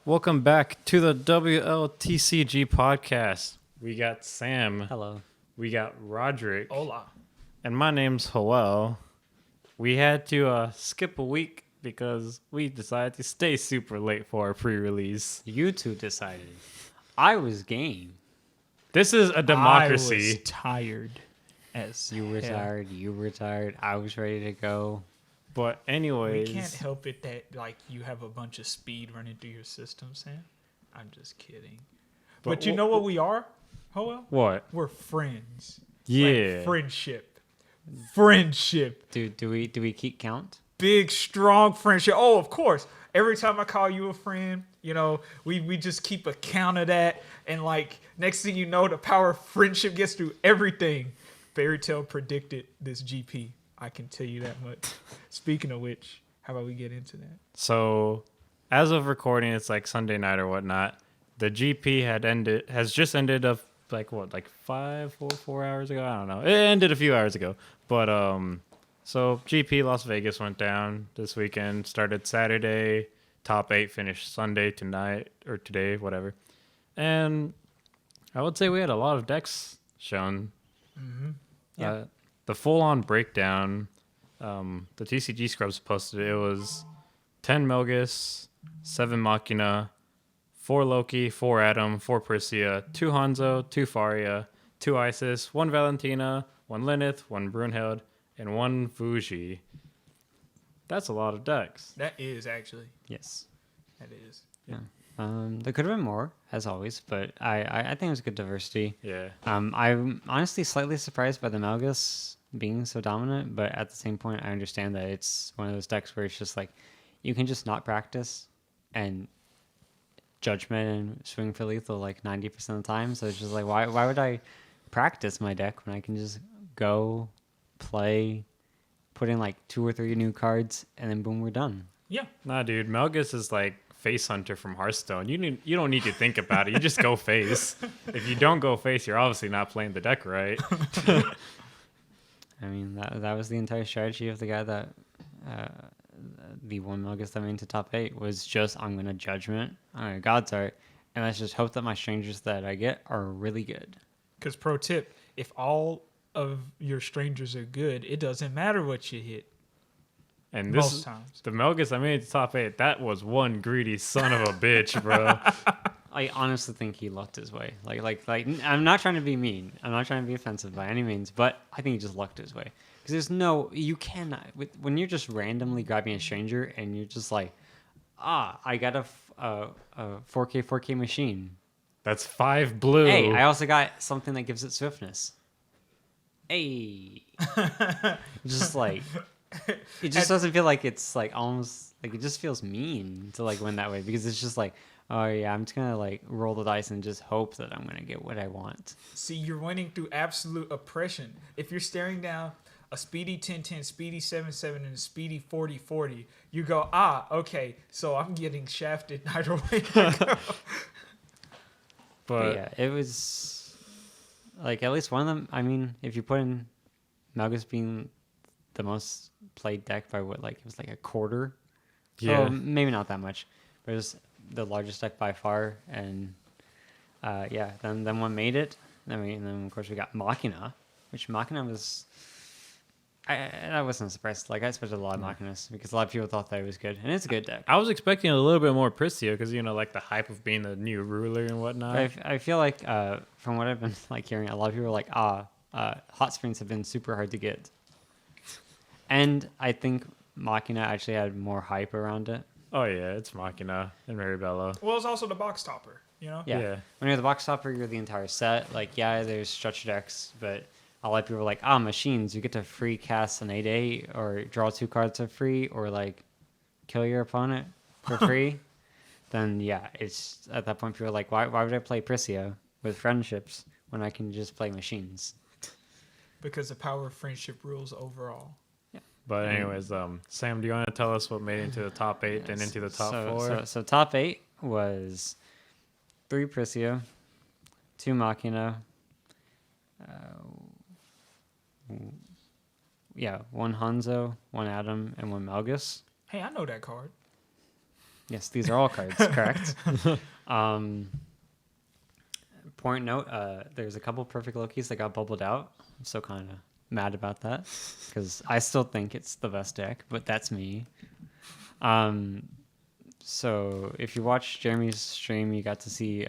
Welcome back to the WLTCG podcast. We got Sam. Hello. We got Roderick. Hola. And my name's Joel. We had to skip a week because we decided to stay super late for our pre-release. You two decided. I was game. This is a I democracy. was tired as You were hell. tired. You were tired. I was ready to go. But We anyways, can't help it that like you have a bunch of speed running through your system, Sam. I'm just kidding. But you know what we are, Joel? what? We're friends. Yeah. Like friendship. Friendship. Do we keep count? Big, strong friendship. Oh, of course. Every time I call you a friend, you know, we just keep a count of that. And like next thing you know, the power of friendship gets through everything. Fairy Tale predicted this GP. I can tell you that much. Speaking of which, how about we get into that? So, as of recording, it's like Sunday night or whatnot. The GP has just ended of like 4 hours ago. I don't know. It ended a few hours ago. But so GP Las Vegas went down this weekend. Started Saturday, top 8 finished Sunday tonight or today, whatever. And I would say we had a lot of decks shown. Mm-hmm. Yeah. The full-on breakdown, the TCG Scrubs posted it was 10 Melgus, 7 Machina, 4 Loki, 4 Adam, 4 Persia, 2 Hanzo, 2 Faria, 2 Isis, 1 Valentina, 1 Lilith, 1 Brunhild, and 1 Fuji. That's a lot of decks. That is actually. Yes. That is. Yeah. There could have been more, as always, but I think it was good diversity. Yeah. I'm honestly slightly surprised by the Malgus being so dominant, but at the same point, I understand that it's one of those decks where it's just like you can just not practice and judgment and swing for lethal like 90% of the time. So it's just like why would I practice my deck when I can just go play, put in like 2 or 3 new cards, and then boom, we're done. Yeah. Nah, dude, Melgus is like Face Hunter from Hearthstone. You don't need to think about it. You just go face. If you don't go face, you're obviously not playing the deck right. I mean, that was the entire strategy of the guy that the one Melgus that made it to top 8 was just I'm gonna judgment, I'm gonna God's Art, and let's just hope that my strangers that I get are really good. Because pro tip, if all of your strangers are good, it doesn't matter what you hit. And this Most times. the Melgus I made to top 8. That was one greedy son of a bitch, bro. I honestly think he lucked his way. Like I'm not trying to be mean. I'm not trying to be offensive by any means, but I think he just lucked his way. Because there's no, you cannot, when you're just randomly grabbing a stranger and you're just like, I got a 4K machine. That's 5 blue. Hey, I also got something that gives it swiftness. Hey. Just like, it just doesn't feel like it's like almost, like it just feels mean to like win that way. Because it's just like, oh yeah, I'm just gonna like roll the dice and just hope that I'm gonna get what I want. See, you're winning through absolute oppression. If you're staring down a speedy 10-10, speedy 7-7, and a speedy 40-40, you go, okay, so I'm getting shafted either way I go. But yeah, it was like at least one of them. I mean, if you put in Malgus being the most played deck by what, like it was like a quarter. Yeah. Oh, maybe not that much, but it was the largest deck by far. And yeah, then one made it. And then of course we got Machina, which Machina was. I wasn't surprised. Like I expected a lot of Machinas because a lot of people thought that it was good, and it's a good deck. I was expecting a little bit more Pristio because like the hype of being the new ruler and whatnot. I feel like from what I've been like hearing, a lot of people are like, hot springs have been super hard to get, and I think Machina actually had more hype around it. Oh yeah, it's Machina and Maribello. Well, it's also the box topper, you know? Yeah. Yeah. When you're the box topper, you're the entire set. Like, yeah, there's stretch decks, but a lot of people are like, machines, you get to free cast an 8/8 or draw 2 cards for free or like kill your opponent for free. Then yeah, it's at that point people are like, why would I play Prisia with friendships when I can just play machines? Because the power of friendship rules overall. But anyways, Sam, do you want to tell us what made it into the top 8 and into the top 4? So top 8 was 3 Prisia, 2 Machina, 1 Hanzo, 1 Adam, and 1 Malgus. Hey, I know that card. Yes, these are all cards, correct? Point note, there's a couple perfect Lokis that got bubbled out. I'm so kind of mad about that because I still think it's the best deck, but that's me. So if you watch Jeremy's stream, you got to see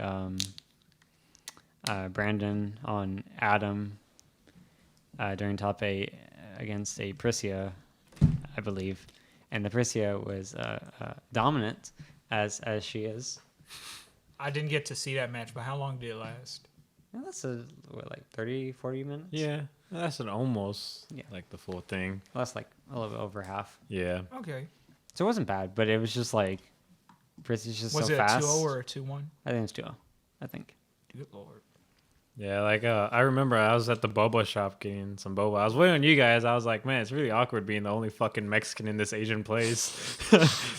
Brandon on Adam during top 8 against a Prisia, I believe. And the Prisia was dominant, as she is. I didn't get to see that match, but how long did it last? Yeah, that's like 30, 40 minutes? Yeah, that's an almost Yeah. like the full thing. Well, that's like a little bit over half. Yeah. Okay. So it wasn't bad, but it was just like, Prisia's just Was so it fast. a 2-0 or a 2-1? I think it's 2-0. I think. Good lord. Yeah, like I remember I was at the boba shop getting some boba. I was waiting on you guys. I was like, man, it's really awkward being the only fucking Mexican in this Asian place.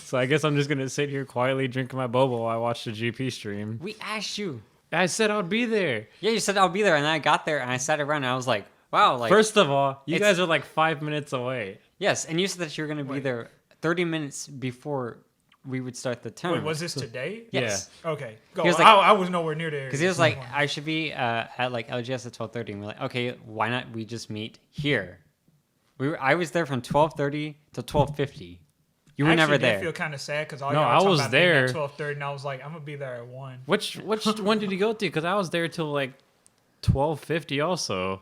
So I guess I'm just gonna sit here quietly drinking my boba while I watch the GP stream. We asked you. I said I'd be there. Yeah, you said I'll be there, and then I got there and I sat around and I was like, wow, like First of all, you it's- guys are like 5 minutes away. yes, and you said that you were gonna be Wait. there 30 minutes before we would start the Wait, tournament. was this today? Yes. Okay. Go. He was like- I was nowhere near there. Because he was like, I should be at like LGS at 12:30, and we're like, okay, why not we just meet here? I was there from 12:30 to 12:50. You were never I there. did feel kind of sad because all No, y'all I talking was about being there. at 12:30, and I was like, I'm gonna be there at 1. Which one did you go to? Because I was there till like 12:50. Also,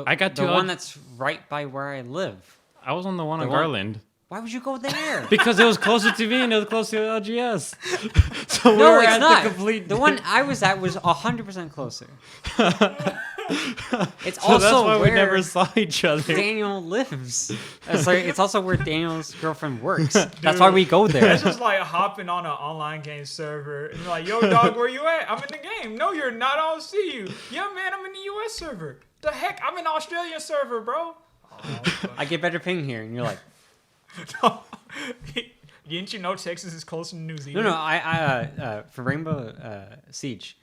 I got the to one that's right by where I live. I was on the one The on one- Garland. Why would you go there? Because it was closer to me and it was closer to LGS. So we No, were it's at not. the complete. The one I was at was 100% closer. It's So also that's why where we never saw each other. Daniel lives. Sorry, it's also where Daniel's girlfriend works. That's why we go there. That's just like hopping on an online game server and like, yo, dog, where you at? I'm in the game. No, you're not. I don't see you. Yeah, man, I'm in the US server. The heck? I'm in the Australian server, bro. I get better ping here, and you're like, Didn't you know Texas is closer to New no, Zealand? no. I for Rainbow Siege,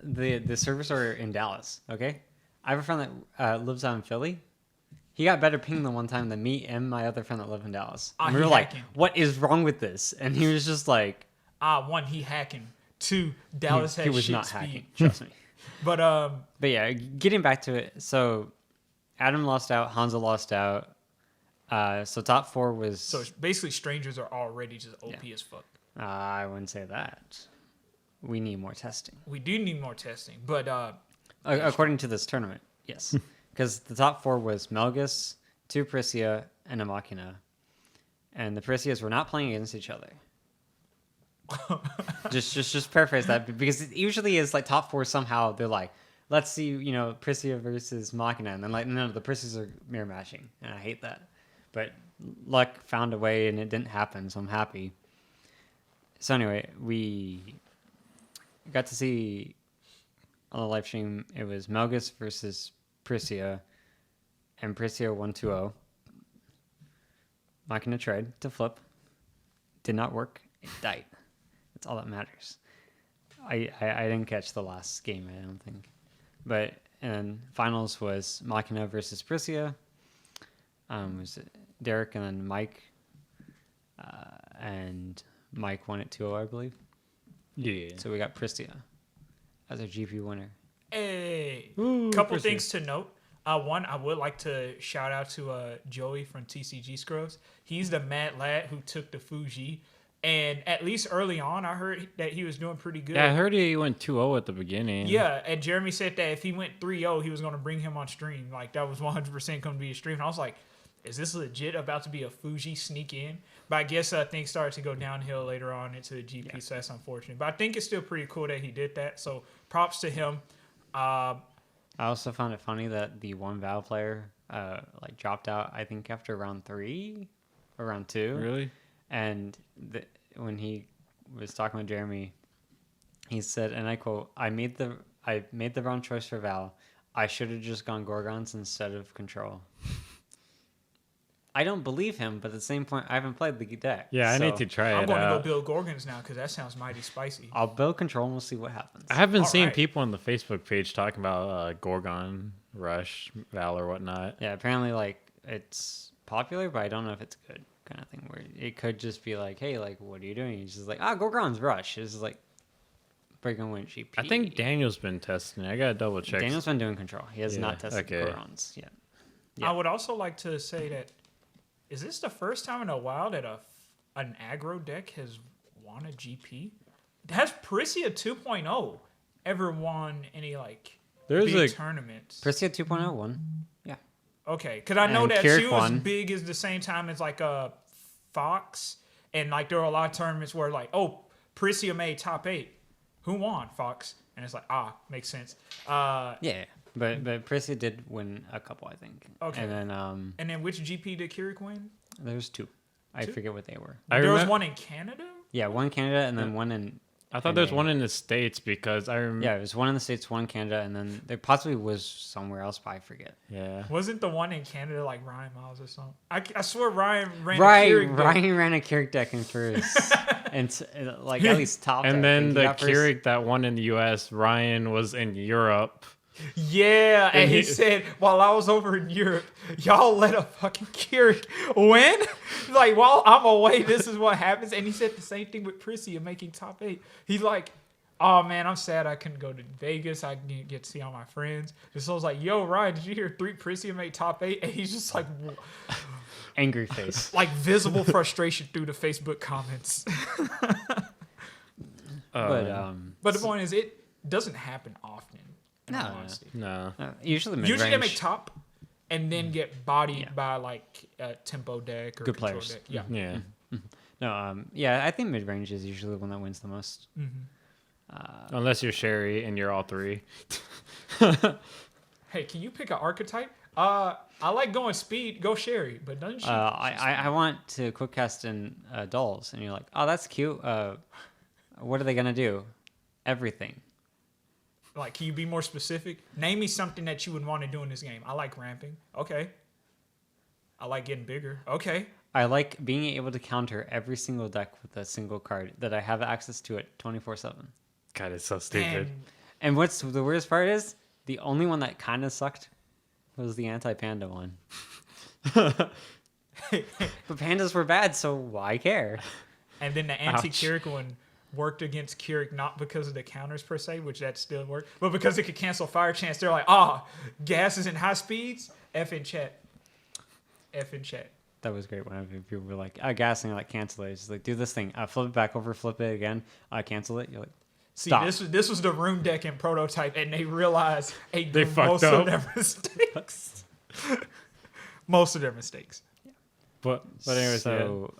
the servers are in Dallas. Okay, I have a friend that lives out in Philly. He got better ping the one time than me and my other friend that live in Dallas. And we he were like, hacking. "What is wrong with this?" And he was just like, One, he hacking. Two, Dallas he has was shit not speed. hacking. Trust me. But But yeah, getting back to it. So Adam lost out. Hanzo lost out. So top 4 was. so basically, strangers are already just OP as fuck. I wouldn't say that. We need more testing. We do need more testing, but According to this tournament, yes. Because the top 4 was Melgus, 2 Prisia, and a Machina. And the Prisias were not playing against each other. just paraphrase that, because it usually is like top 4 somehow they're like, let's see, Prisia versus Machina, and then like, no, the Prisias are mirror matching, and I hate that. But luck found a way, and it didn't happen, so I'm happy. So anyway, we got to see on the live stream, it was Melgus versus Prisia, and Prisia won 2-0. Machina tried to flip. Did not work. It died. That's all that matters. I didn't catch the last game, I don't think. But, and finals was Machina versus Prisia. Was Derek and then Mike. And Mike won it 2-0, I believe. Yeah. So we got Prisia as our GP winner. hey, Ooh, couple Chrissy. things to note. One, I would like to shout out to Joey from TCG Scrubs. He's the mad lad who took the Fuji. And at least early on, I heard that he was doing pretty good. Yeah, I heard he went 2-0 at the beginning. Yeah, and Jeremy said that if he went 3-0, he was going to bring him on stream. Like, that was 100% going to be a stream. And I was like, is this legit about to be a Fuji sneak in? But I guess things started to go downhill later on into the GP, so that's unfortunate. But I think it's still pretty cool that he did that. So props to him. I also found it funny that the one Val player dropped out, I think, after round 3 or round 2. Really? And when he was talking with Jeremy, he said, and I quote, I made the wrong choice for Val. I should have just gone Gorgons instead of Control. I don't believe him, but at the same point, I haven't played the deck. Yeah, I so need to try I'm it going to go out. build Gorgons now because that sounds mighty spicy. I'll build Control and we'll see what happens. I have been All seeing right. people on the Facebook page talking about Gorgon, Rush, Val, or whatnot. Yeah, apparently, it's popular, but I don't know if it's good. kind of thing where it could just be like, hey, like, what are you doing? He's just like, Gorgon's rush. It's just like, breaking win GP. I think Daniel's been testing it. I gotta double check. Daniel's been doing control. He has Yeah, not tested okay. Gorons yet. Yeah. I would also like to say that is this the first time in a while that an aggro deck has won a GP? Has Prisia 2.0 ever won any like There's big a tournaments? Prisia 2.0 won. Yeah. Okay, because I know And that Keurig she was won. big as the same time as like Fox, and like there were a lot of tournaments where like, oh, Prisia made top 8. Who won? Fox. And it's like, makes sense. Yeah. But Prisia did win a couple, I think. Okay. And then which GP did Keurig win? there's 2. I Two? forget what they were. There was one in Canada? Yeah, one in Canada and then one in. I thought there was NA. one in the States because I remember. Yeah, it was one in the States, one in Canada, and then there possibly was somewhere else, but I forget. Yeah. Wasn't the one in Canada like Ryan Miles or something? I swear Ryan ran a Right, Keurig deck. Ryan ran a Keurig deck in first, and like at least top. And deck. then He the got first. Keurig that won in the U.S., Ryan was in Europe. Yeah, and he he- said, while I was over in Europe, y'all let a fucking Keurig win? Like, while I'm away, this is what happens. And he said the same thing with Prisia making top 8. He's like, oh man, I'm sad I couldn't go to Vegas. I didn't get to see all my friends. And so I was like, yo, Ryan, did you hear 3 Prisia made top 8? And he's just like, Angry face. like visible frustration through the Facebook comments. But the point is, it doesn't happen often. in all No, no. honesty. No. Usually mid-range. Usually they make top and then get bodied Yeah. by like a tempo deck or Good control players. deck. Yeah. Yeah. No, yeah, I think mid-range is usually the one that wins the most. Unless you're Sherry and you're all 3. Hey, can you pick an archetype? I like going speed. Go Sherry, but doesn't she? I want to quick cast in dolls, and you're like, oh, that's cute. What are they gonna do? Everything. Like, can you be more specific? Name me something that you would want to do in this game. I like ramping. Okay. I like getting bigger. Okay. I like being able to counter every single deck with a single card that I have access to it 24/7. God, it's so stupid. And And what's the worst part is the only one that kind of sucked was the anti-panda one. But pandas were bad, so why care? And then the anti-Keurig one worked against Keurig not because of the counters per se, which that still worked, but because it could cancel fire chance. They're like, gases and high speeds. F in chat. F in chat. That was great. Whenever people were like, gassing, like cancel it. It's just like, do this thing. Flip it back over, flip it again. Cancel it. You're like, See, stop. this was the rune deck in prototype, and they realized They fucked most up. of their mistakes. Most of their mistakes. But anyways, so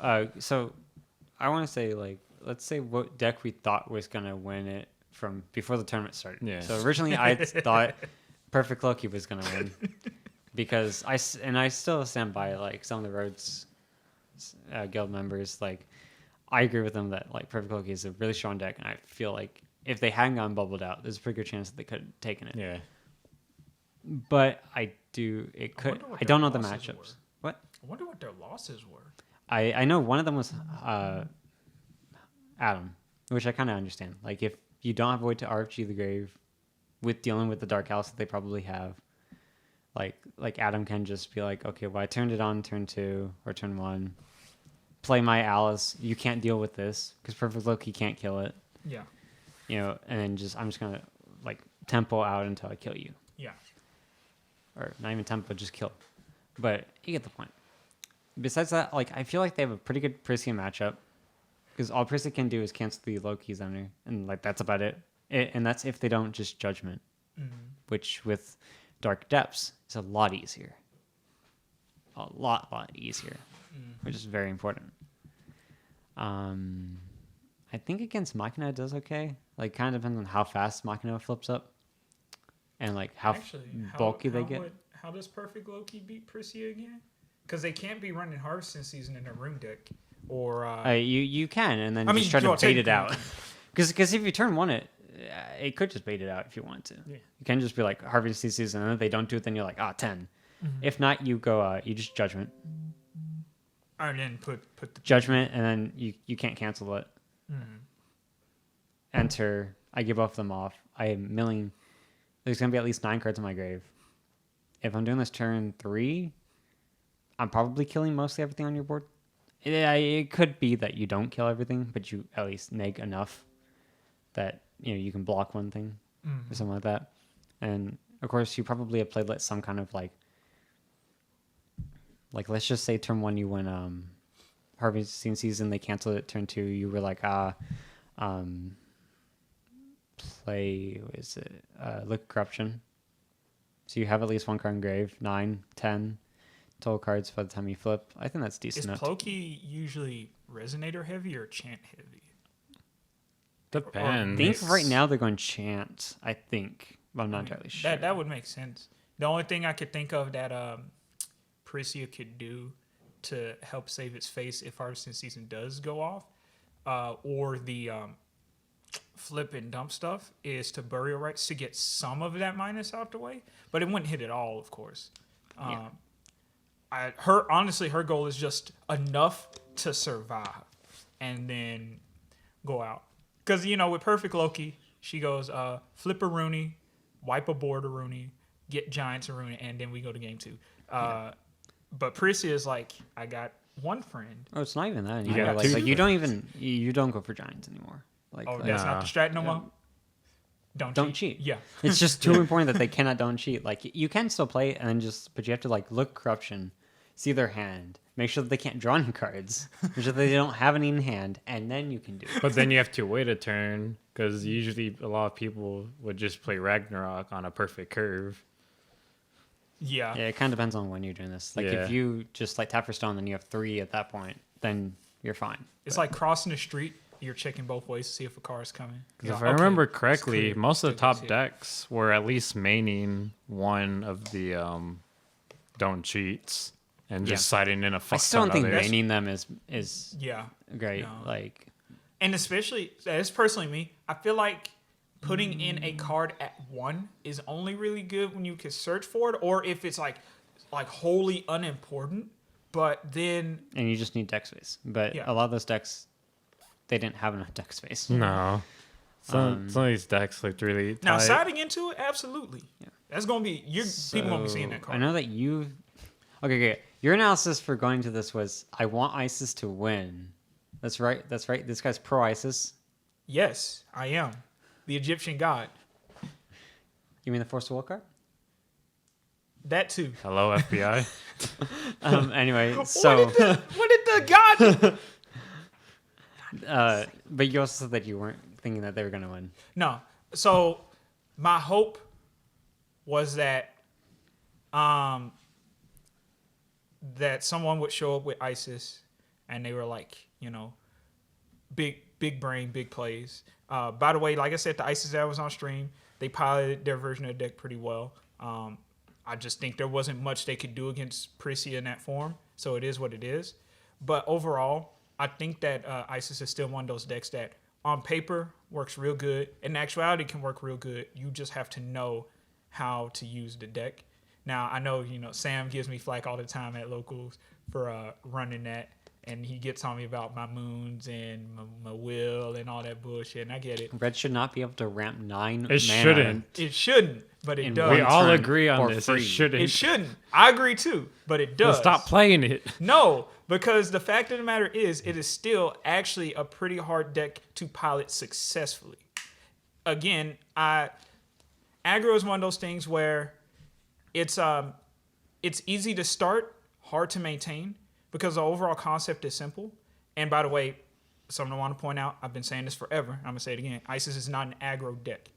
I want to say, like, let's say what deck we thought was gonna win it from before the tournament started. Yeah. So originally I thought Perfect Loki was gonna win because I still stand by like some of the Rhodes guild members. Like, I agree with them that like Perfect Loki is a really strong deck, and I feel like if they hadn't gotten bubbled out, there's a pretty good chance that they could have taken it. yeah. But I don't know the losses matchups. were. What? I wonder what their losses were. I know one of them was Adam, which I kind of understand. Like, if you don't have Void to RFG the Grave with dealing with the Dark House that they probably have, like Adam can just be like, okay, well, I turned it on turn 2 or turn 1. Play my Alice. You can't deal with this because Perfect Loki can't kill it. Yeah. You know, and then I'm just going to, like, tempo out until I kill you. Yeah. Or not even tempo, just kill. But you get the point. Besides that, like, I feel like they have a pretty good Prisia matchup because all Prisia can do is cancel the Loki's under, and like that's about it. And that's if they don't just Judgment, which with Dark Depths is a lot easier. A lot easier, which is very important. I think against Machina it does okay. Like, kind of depends on how fast Machina flips up, and like how bulky they get. How does Perfect Loki beat Prisia again? Because they can't be running Harvesting Season in a room deck. Or You can, and then I mean, just try to well, bait it technically- out. Because if you turn one it could just bait it out if you want to. Yeah. You can just be like Harvesting Season, and if they don't do it, then you're like 10. If not, you go you just Judgment, and then put the Judgment, and then you can't cancel it. Enter. I give both of them off. I am milling. There's gonna be at least 9 cards in my grave. If I'm doing this turn 3, I'm probably killing mostly everything on your board. Yeah, it could be that you don't kill everything, but you at least neg enough that you can block one thing or something like that. And of course, you probably have played like some kind of like let's just say turn 1 you went Harvesting Season, they canceled it. Turn 2 you were like play Liquid Corruption. So you have at least one card in grave. 9, 10 total cards by the time you flip. I think that's Is decent enough. Ploki usually Resonator heavy or Chant heavy? Depends. I think right now they're going Chant, I think. But I'm not entirely sure. That would make sense. The only thing I could think of that Parisia could do to help save its face if Harvesting Season does go off, or the flip and dump stuff, is to Burial Rites to get some of that minus out the way. But it wouldn't hit it all, of course. Her goal is just enough to survive and then go out. Because, with Perfect Loki, she goes flip a Rooney, wipe a board a Rooney, get Giants a Rooney, and then we go to game 2. But Parisia is like, I got one friend. Oh, it's not even that You anymore. got Like, two you don't even you don't go for Giants anymore. Like, That's not the strat no more? Don't cheat. Yeah. It's just too important that they cannot don't cheat. Like, you can still play it, and then but you have to look Corruption, see their hand, make sure that they can't draw any cards, make sure that they don't have any in hand, and then you can do it. But then you have to wait a turn because usually a lot of people would just play Ragnarok on a perfect curve. Yeah. Yeah, it kind of depends on when you're doing this. Like, Yeah. if you just Tap for Stone, then you have 3 at that point, then you're fine. It's like crossing the street. You're checking both ways to see if a car is coming. If I remember it's correctly, clear. most of the It's top here. decks were at least maining one of the don't cheats and just siding in a fuck I still don't ton think of others. banning them is Yeah. great. No. Like, And especially, that's personally me, I feel like putting in a card at 1 is only really good when you can search for it, or if it's like wholly unimportant. But then, and you just need deck space. But Yeah. a lot of those decks, they didn't have enough deck space. No. Some of these decks looked really tight. now siding into it, absolutely. Yeah. That's going to be, people going to be seeing that I card. know that you. Okay. Your analysis for going to this was, I want ISIS to win. That's right. This guy's pro ISIS. Yes, I am. The Egyptian god. You mean the Force of Will card? That too. Hello, FBI. Anyway, so. What did the god But you also said that you weren't thinking that they were going to win. No. So my hope was that that someone would show up with ISIS and they were like, big brain, big plays. By the way, like I said, the ISIS that was on stream, they piloted their version of the deck pretty well. I just think there wasn't much they could do against Prissy in that form, so it is what it is. But overall, I think that ISIS is still one of those decks that on paper works real good. In actuality, can work real good. You just have to know how to use the deck. Now, I know, Sam gives me flack all the time at locals for running that, and he gets on me about my moons and my will and all that bullshit, and I get it. Red should not be able to ramp 9 mana. It shouldn't. It shouldn't, but it In does. We all turn agree on for this. free. It shouldn't. It shouldn't. I agree too, but it Well, does. stop playing it. No, because the fact of the matter is, it is still actually a pretty hard deck to pilot successfully. Again, aggro is one of those things where it's easy to start, hard to maintain, because the overall concept is simple. And by the way, something I want to point out, I've been saying this forever. I'm gonna say it again. ISIS is not an aggro deck.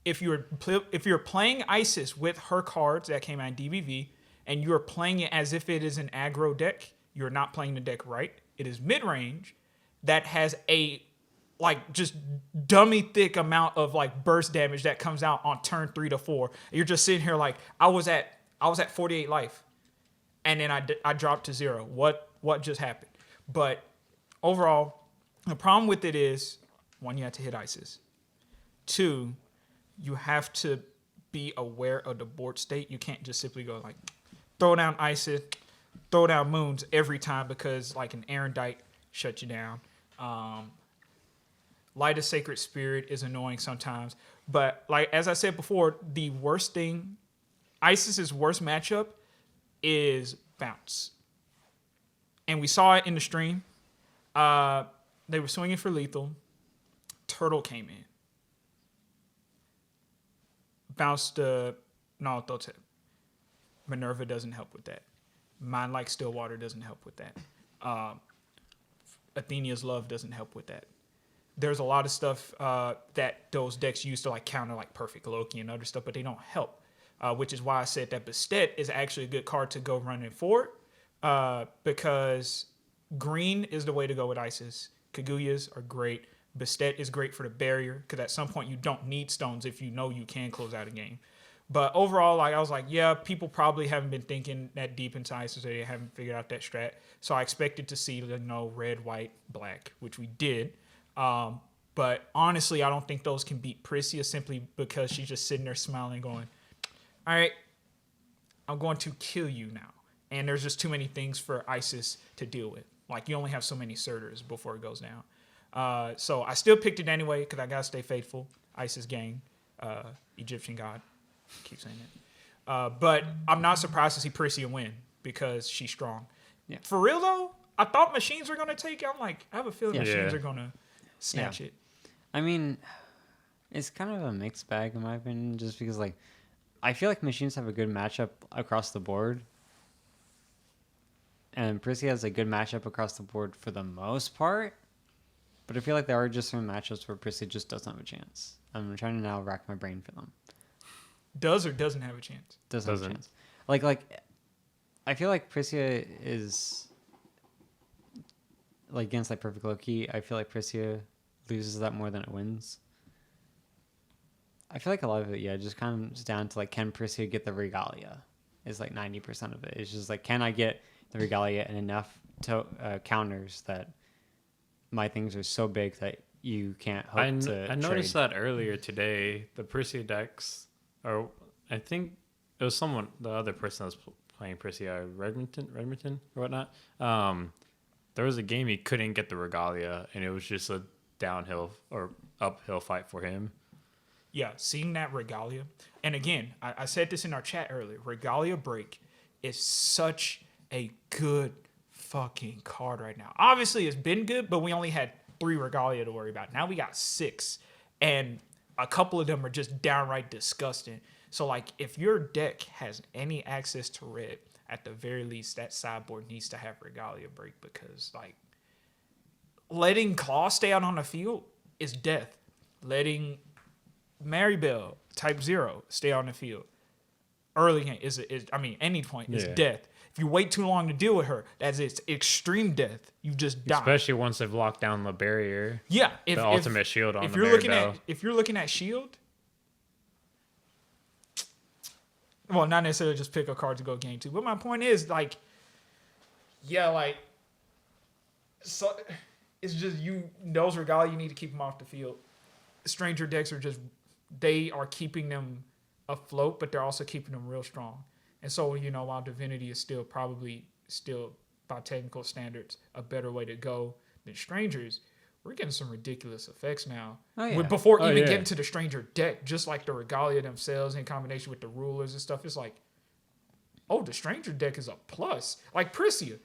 If you're playing ISIS with her cards that came out in DBV, and you're playing it as if it is an aggro deck, you're not playing the deck right. It is mid-range that has a just dummy thick amount of burst damage that comes out on turn 3 to 4. You're just sitting here like, I was at 48 life, and then I dropped to 0. What just happened? But overall, the problem with it is, 1, you have to hit ISIS. 2, you have to be aware of the board state. You can't just simply go throw down ISIS, throw down moons every time, because an Erendite shuts you down. Light of Sacred Spirit is annoying sometimes. But as I said before, the worst thing, ISIS's worst matchup is bounce. and we saw it in the stream. They were swinging for lethal. Turtle came in. Bounced no, Naoto. Minerva doesn't help with that. Mind Like Stillwater doesn't help with that. Athena's Love doesn't help with that. There's a lot of stuff that those decks use to like counter like Perfect Loki and other stuff, but they don't help. Which is why I said that Bastet is actually a good card to go running forward. Because green is the way to go with Isis. Kaguyas are great. Bastet is great for the barrier because at some point you don't need stones if you know you can close out a game. But overall, like I was like, yeah, people probably haven't been thinking that deep into Isis, or they haven't figured out that strat. So I expected to see red, white, black, which we did. But honestly, I don't think those can beat Priscia simply because she's just sitting there smiling, going, "All right, I'm going to kill you now." And there's just too many things for Isis to deal with. Like you only have so many Surters before it goes down. So I still picked it anyway because I gotta stay faithful. Isis gang, Egyptian god. Keep saying it. But I'm not surprised to see Priscia win because she's strong. Yeah. For real though, I thought machines were gonna take it. I'm like, I have a feeling Yeah. machines are gonna snatch it. I mean, it's kind of a mixed bag in my opinion, just because like I feel like machines have a good matchup across the board. And Priscia has a good matchup across the board for the most part. But I feel like there are just some matchups where Priscia just doesn't have a chance. I'm trying to now rack my brain for them. Does or doesn't have a chance? Doesn't have a Doesn't. chance. Like I feel like Priscia is like against like Perfect Loki. I feel like Priscia loses that more than it wins. I feel like a lot of it, yeah, just comes down to like, can Priscia get the Regalia? Is like 90% of it. It's just like, can I get the Regalia and enough counters that my things are so big that you can't hope to I noticed trade. that earlier today. The Priscia decks, or I think it was the other person that was playing Priscia, Redmonton or whatnot. There was a game he couldn't get the Regalia, and it was just a downhill or uphill fight for him. Yeah, seeing that Regalia. And again, I said this in our chat earlier. Regalia Break is such a good fucking card right now. Obviously, it's been good, but we only had 3 Regalia to worry about. Now we got 6. And a couple of them are just downright disgusting. So, like, if your deck has any access to red, at the very least, that sideboard needs to have Regalia Break because, like, letting Claw stay out on the field is death. Letting Maribel type 0 stay on the field early game is any point is death. If you wait too long to deal with her, that's it's extreme death. You just die. Especially once they've locked down the barrier. Yeah, The ultimate shield on if the you're looking Maribel. at if you're looking at shield, well, not necessarily just pick a card to go game 2, but my point is like, yeah, like, so it's just those Regalia, you need to keep them off the field. Stranger decks they are keeping them afloat, but they're also keeping them real strong. And so, while Divinity is still by technical standards a better way to go than Strangers, we're getting some ridiculous effects now. Oh, yeah. Before Oh, even yeah. getting to the Stranger deck, just like the Regalia themselves in combination with the rulers and stuff, it's like, oh, the Stranger deck is a plus. Like Priscia.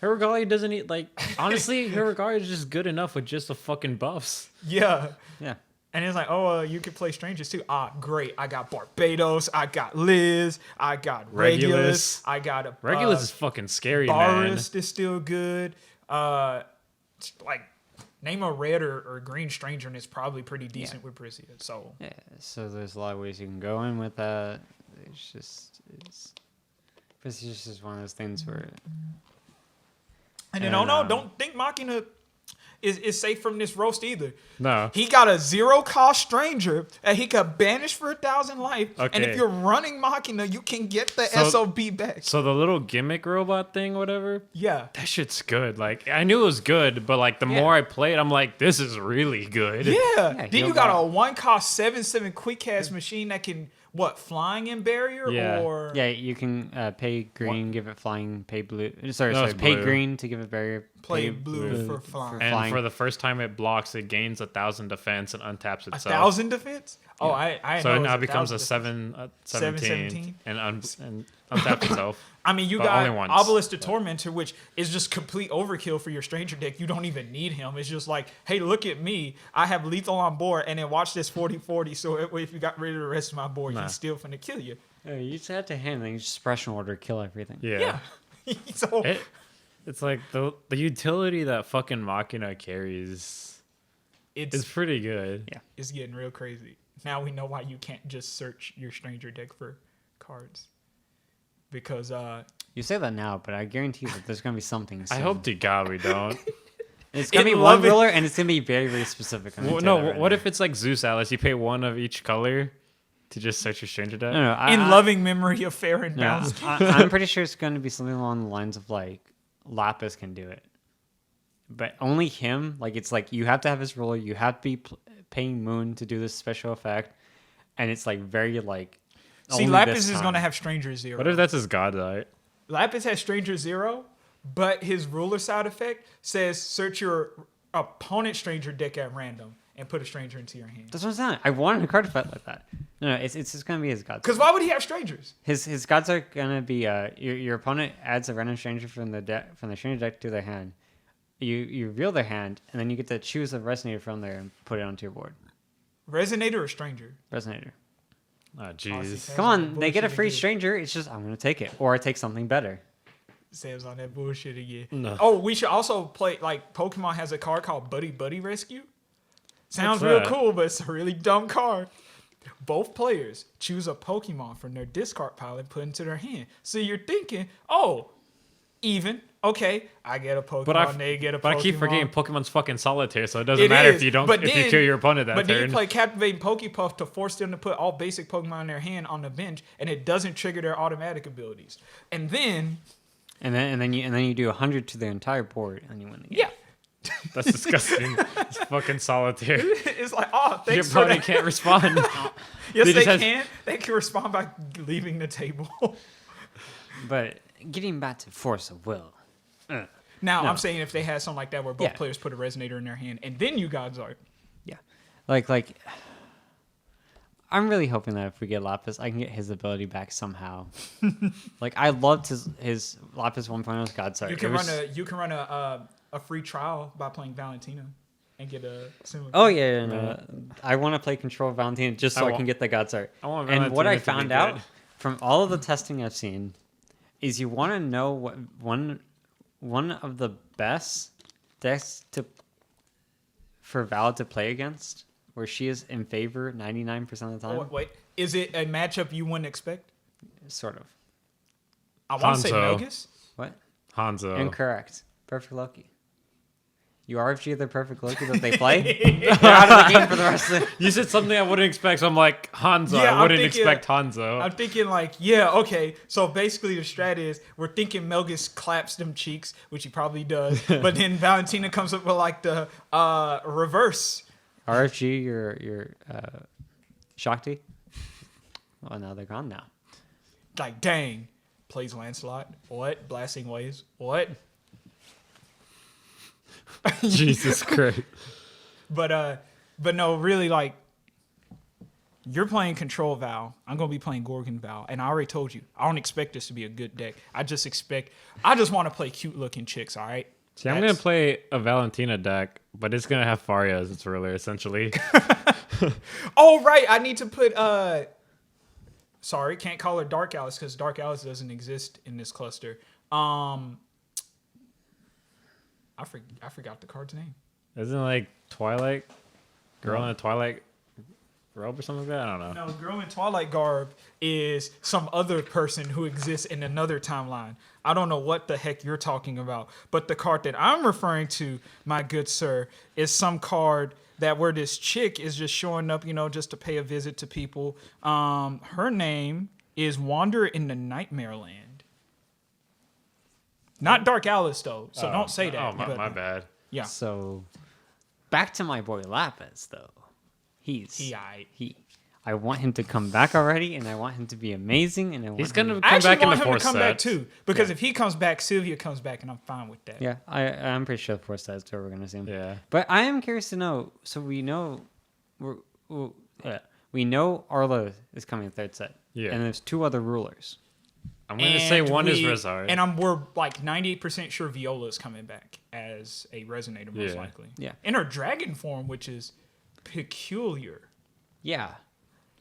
Her Regalia doesn't need, like, honestly, her Regalia is just good enough with just the fucking buffs. Yeah. Yeah. And it's like, you can play Strangers too. Great. I got Barbados. I got Liz. I got Regulus. I got a Regulus is fucking scary, man. Boris is still good. Like, name a red or green Stranger, and it's probably pretty decent with Priscia. So Yeah, so there's a lot of ways you can go in with that. It's just one of those things where. And then, don't think Machina is safe from this roast either. No. He got a 0-cost Stranger that he could banish for 1,000 life. And if Okay. you're running Machina, you can get the So- SOB back. So the little gimmick robot thing, whatever, Yeah. that shit's good. Like, I knew it was good, but, like, the Yeah. more I played, I'm like, this is really good. Yeah. Yeah, Then you he'll got got- a 1-cost 7/7 quick cast machine that can, flying in barrier? Yeah. Or Yeah, you can pay green, give it flying, pay blue. Sorry, No, it's pay blue. green to give it barrier. play pay blue for flying. And flying. for the first time it blocks, it gains 1,000 defense and untaps itself. 1,000 defense? Oh, I So know it now it's becomes a 1,000 defense. 17, 17? and untap himself. I mean, you But got only once. Obelisk the Tormentor, which is just complete overkill for your Stranger deck. You don't even need him. It's just like, hey, look at me. I have lethal on board, and then watch this 40-40. So if you got rid of the rest of my board, Nah. he's still finna kill you. You just have to hand things, just suppression order, kill everything. Yeah. Yeah. So It's like the utility that fucking Machina carries it's is pretty good. Yeah. it's getting real crazy. Now we know why you can't just search your Stranger deck for cards. Because You say that now, but I guarantee that there's gonna be something. I soon. hope to God we don't. It's gonna be In one loving- ruler, and it's gonna be very, very specific. I'm Well, gonna tell no, you that right what now. if it's like Zeus Atlas? You pay one of each color to just search your stranger deck. No, in loving memory of fair and No, balanced. I'm pretty sure it's going to be something along the lines of like Lapis can do it, but only him. Like it's like you have to have his ruler. You have to be paying Moon to do this special effect, and it's like very like. See, only Lapis this is time. going to have Stranger 0. What if that's his god eye? Lapis has Stranger 0, but his ruler side effect says search your opponent Stranger deck at random and put a Stranger into your hand. That's what I'm saying. I wanted a card effect like that. No, it's just going to be his gods. Because why would he have Strangers? His gods are going to be your opponent adds a random stranger from the stranger deck to their hand. You reveal their hand, and then you get to choose a resonator from there and put it onto your board. Resonator or Stranger? Resonator. Oh, Aussie jeez. Sam Come on on, that they get a bullshit free again. stranger. It's just I'm going to take it, or I take something better. Sam's on that bullshit again. No. Oh, we should also play, like, Pokemon has a card called Buddy Buddy Rescue. Sounds What's real that? cool, but it's a really dumb card. Both players choose a Pokemon from their discard pile and put into their hand. So you're thinking, oh, even. Okay, I get a Pokemon, they get a Pokemon. But I keep forgetting Pokemon's fucking solitaire, so it doesn't It matter is, if you don't but if then- you kill your opponent that But then you turn. play Captivating Pokepuff to force them to put all basic Pokemon in their hand on the bench, and it doesn't trigger their automatic abilities. And then, And then you do 100 to their entire board, and you win the game. yeah, That's disgusting. It's fucking solitaire. it's like, oh, Your thanks for opponent that. can't respond. Yes, They they just has- can. They can respond by leaving the table. But getting back to force of will. Now, No. I'm saying if they had something like that where both Yeah. players put a resonator in their hand, and then you gods are. Yeah, like I'm really hoping that if we get Lapis, I can get his ability back somehow. Like I loved his Lapis 1.0's God Sire. You can run a free trial by playing Valentina and get a similar. Oh yeah, no. I want to play Control Valentina just so I, want- can get the God Sire. I want And what Valentina I to be found good. out from all of the testing I've seen is you want to know what one of the best decks for Val to play against, where she is in favor 99% of the time. Oh, wait, is it a matchup you wouldn't expect? Sort of. I want to say Hanzo. Melgus. What? Hanzo. Incorrect. Perfect Loki. You RFG the perfect Loki that they play? They're out of the game for the rest of the... You said something I wouldn't expect, so I'm like, Hanzo. Yeah, I I'm wouldn't thinking- expect Hanzo. I'm thinking like, yeah, okay. So basically the strat is we're thinking Melgus claps them cheeks, which he probably does, but then Valentina comes up with like the reverse. RFG your Shakti? Well, now they're gone now. Like, dang, plays Lancelot. What? Blasting Waves. What? Jesus Christ. But no, really, like, you're playing Control Val. I'm gonna be playing Gorgon Val, and I already told you, I don't expect this to be a good deck. I just want to play cute looking chicks. All right. See, I'm going to play a Valentina deck, but it's going to have Faria as its ruler, essentially. Oh right, I need to put Sorry, can't call her Dark Alice because Dark Alice doesn't exist in this cluster. I forgot the card's name. Isn't it like Twilight? Girl in a Twilight robe or something like that? I don't know. No, Girl in Twilight Garb is some other person who exists in another timeline. I don't know what the heck you're talking about, but the card that I'm referring to, my good sir, is some card that where this chick is just showing up, just to pay a visit to people. Her name is Wander in the Nightmare Land. Not Dark Alice though, so don't say that. Oh, but- my bad. Yeah, So, back to my boy Lapis, though. He. I want him to come back already, and I want him to be amazing, and I want He's him going to I come actually back in want the him to fourth come back set. too, because if he comes back, Sylvia comes back, and I'm fine with that. Yeah, I'm pretty sure the force that's where we're gonna see him. Yeah. But I am curious to know. So we know, we know Arlo is coming in third set. Yeah. And there's two other rulers. I'm going to say one is Rizard. And we're like 98% sure Viola's coming back as a Resonator, most Yeah. likely. Yeah. In her dragon form, which is peculiar. Yeah.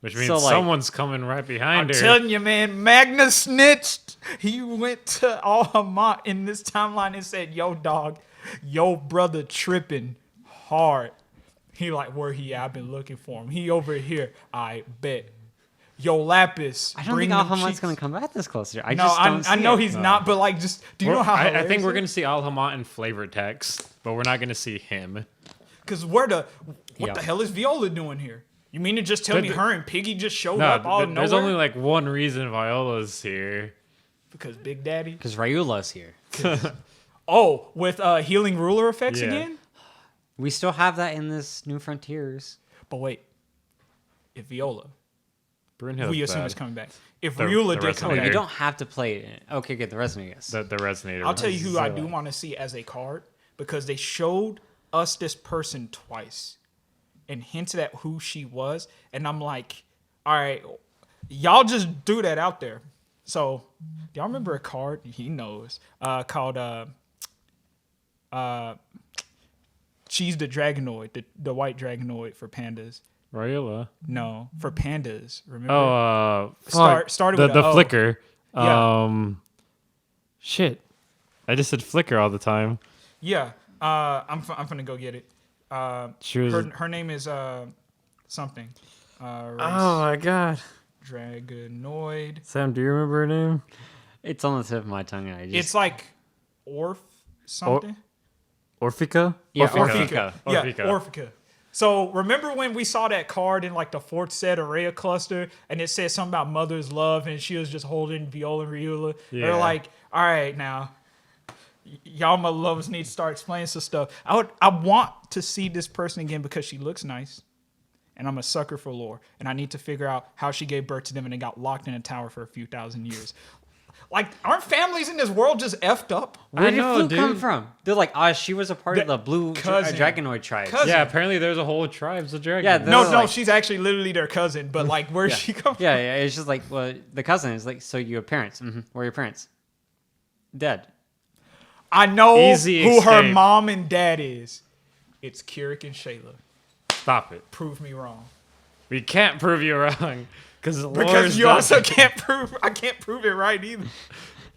Which means So, like- someone's coming right I'm behind her. telling you, man, Magnus snitched. He went to Alhamont in this timeline and said, yo, dog, yo, brother tripping hard. He like, where he at? I've been looking for him. He over here. I bet. Yo, Lapis. I don't bring think them Alhamont's cheeks. going to come back this closer. I No, just don't I see know it. he's not, but like, just, do you know how I think we're going to see Alhamont in flavor text, but we're not going to see him. Because what Yeah. the hell is Viola doing here? You mean to just tell me The- her and Piggy just showed No, up all there's nowhere? only like one reason Viola's here. Because Big Daddy? Because Ryula's here. Oh, with healing ruler effects Yeah. again? We still have that in this New Frontiers. But wait, if Viola, Brunhild's we assume bad. is coming back. If The- Ryula the did come Resonator. back, You don't have to play it. Okay, good. The Resonator, yes. The Resonator. I'll tell you who I do Zoe. want to see as a card because they showed us this person twice and hinted at who she was, and I'm like, all right, y'all just do that out there. So, do y'all remember a card? He knows called She's the Dragonoid, the white Dragonoid for pandas. Rayula. No, for pandas. Remember? Oh, Started the with a O. flicker. Yeah. Shit. I just said flicker all the time. Yeah. I'm gonna go get it. She was. Her name is something. Race Oh my god. Dragonoid. Sam, do you remember her name? It's on the tip of my tongue, and I just... It's like Orf something. Orphica? Yeah, Orphica. Yeah, Orphica. Orphica. So remember when we saw that card in like the fourth set Araya cluster, and it said something about mother's love, and she was just holding Viola and Ryula. Yeah. They're like, all right, now y'all mother lovers need to start explaining some stuff. I want to see this person again because she looks nice, and I'm a sucker for lore, and I need to figure out how she gave birth to them and they got locked in a tower for a few thousand years. Like, aren't families in this world just effed up? Where I did know, Flute come dude. from? They're like, she was a part of the blue cousin. Dragonoid tribe. Cousin. Yeah, apparently there's a whole tribes of dragons. Yeah, No, They're like- she's actually literally their cousin, but like, where's Yeah. she come from? Yeah, yeah, it's just like, well, the cousin is like, so your parents, where are your parents? Dead. I know Easy who her escape. mom and dad is. It's Kirik and Shayla. Stop it. Prove me wrong. We can't prove you wrong. Because Because also can't prove, I can't prove it right either.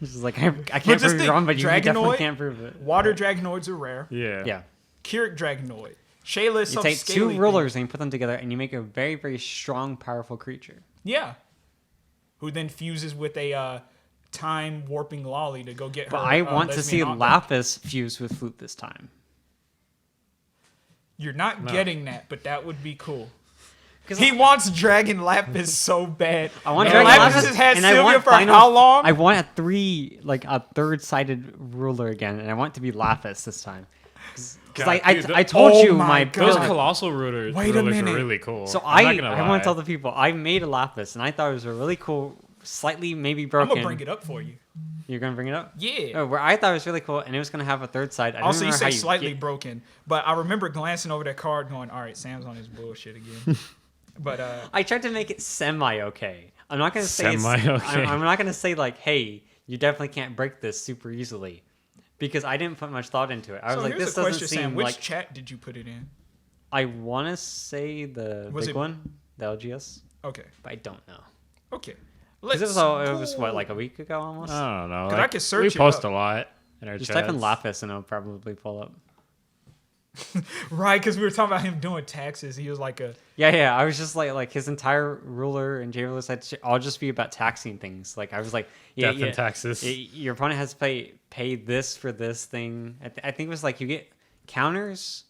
It's just like, I can't just prove you think, wrong, but you definitely Dragonoid? can't prove it. Water Dragonoids are rare. Yeah. Yeah. Kirik Dragonoid. Shayla is You some take scaly two thing. rulers and you put them together, and you make a very, very strong, powerful creature. Yeah. Who then fuses with a time warping lolly to go get her. But I want to see lesbian aunt. Lapis fuse with Flute this time. You're not No. getting that, but that would be cool. 'Cause He wants Dragon Lapis so bad. I want And Dragon Lapis Lapis, has had and I Sylvia want for final, how long? I want a third-sided ruler again, and I want it to be Lapis this time. Because God, I dude, I told oh you my my God. Those build. colossal rulers, Wait a minute. are really cool. So I'm not I gonna want lie. to tell the people I made a Lapis, and I thought it was a really cool, slightly maybe I'm broken. gonna bring it up for you. You're gonna bring it up? Yeah. Oh, where I thought it was really cool, and it was gonna have a third side. I don't Also, you remember say how slightly get- broken, but I remember glancing over that card, going, "All right, Sam's on his bullshit again." But I tried to make it semi okay. I'm not gonna say Semi-okay. I'm not gonna say like, hey, you definitely can't break this super easily, because I didn't put much thought into it. I was so like, here's this a doesn't question, Sam. seem Which like. chat did you put it in? I want to say the Was big it- one, the LGS, Okay, but I don't know. okay. Because Let's it was go. what, like a week ago almost. I don't know. 'Cause I could search We it post up. a lot in our Just chats. type in Lapis and it'll probably pull up. Right, because we were talking about him doing taxes. He was like a Yeah. I was just like his entire ruler and J list had all just be about taxing things. Like I was like, yeah, Death and taxes. Your opponent has to pay this for this thing. I think it was like you get counters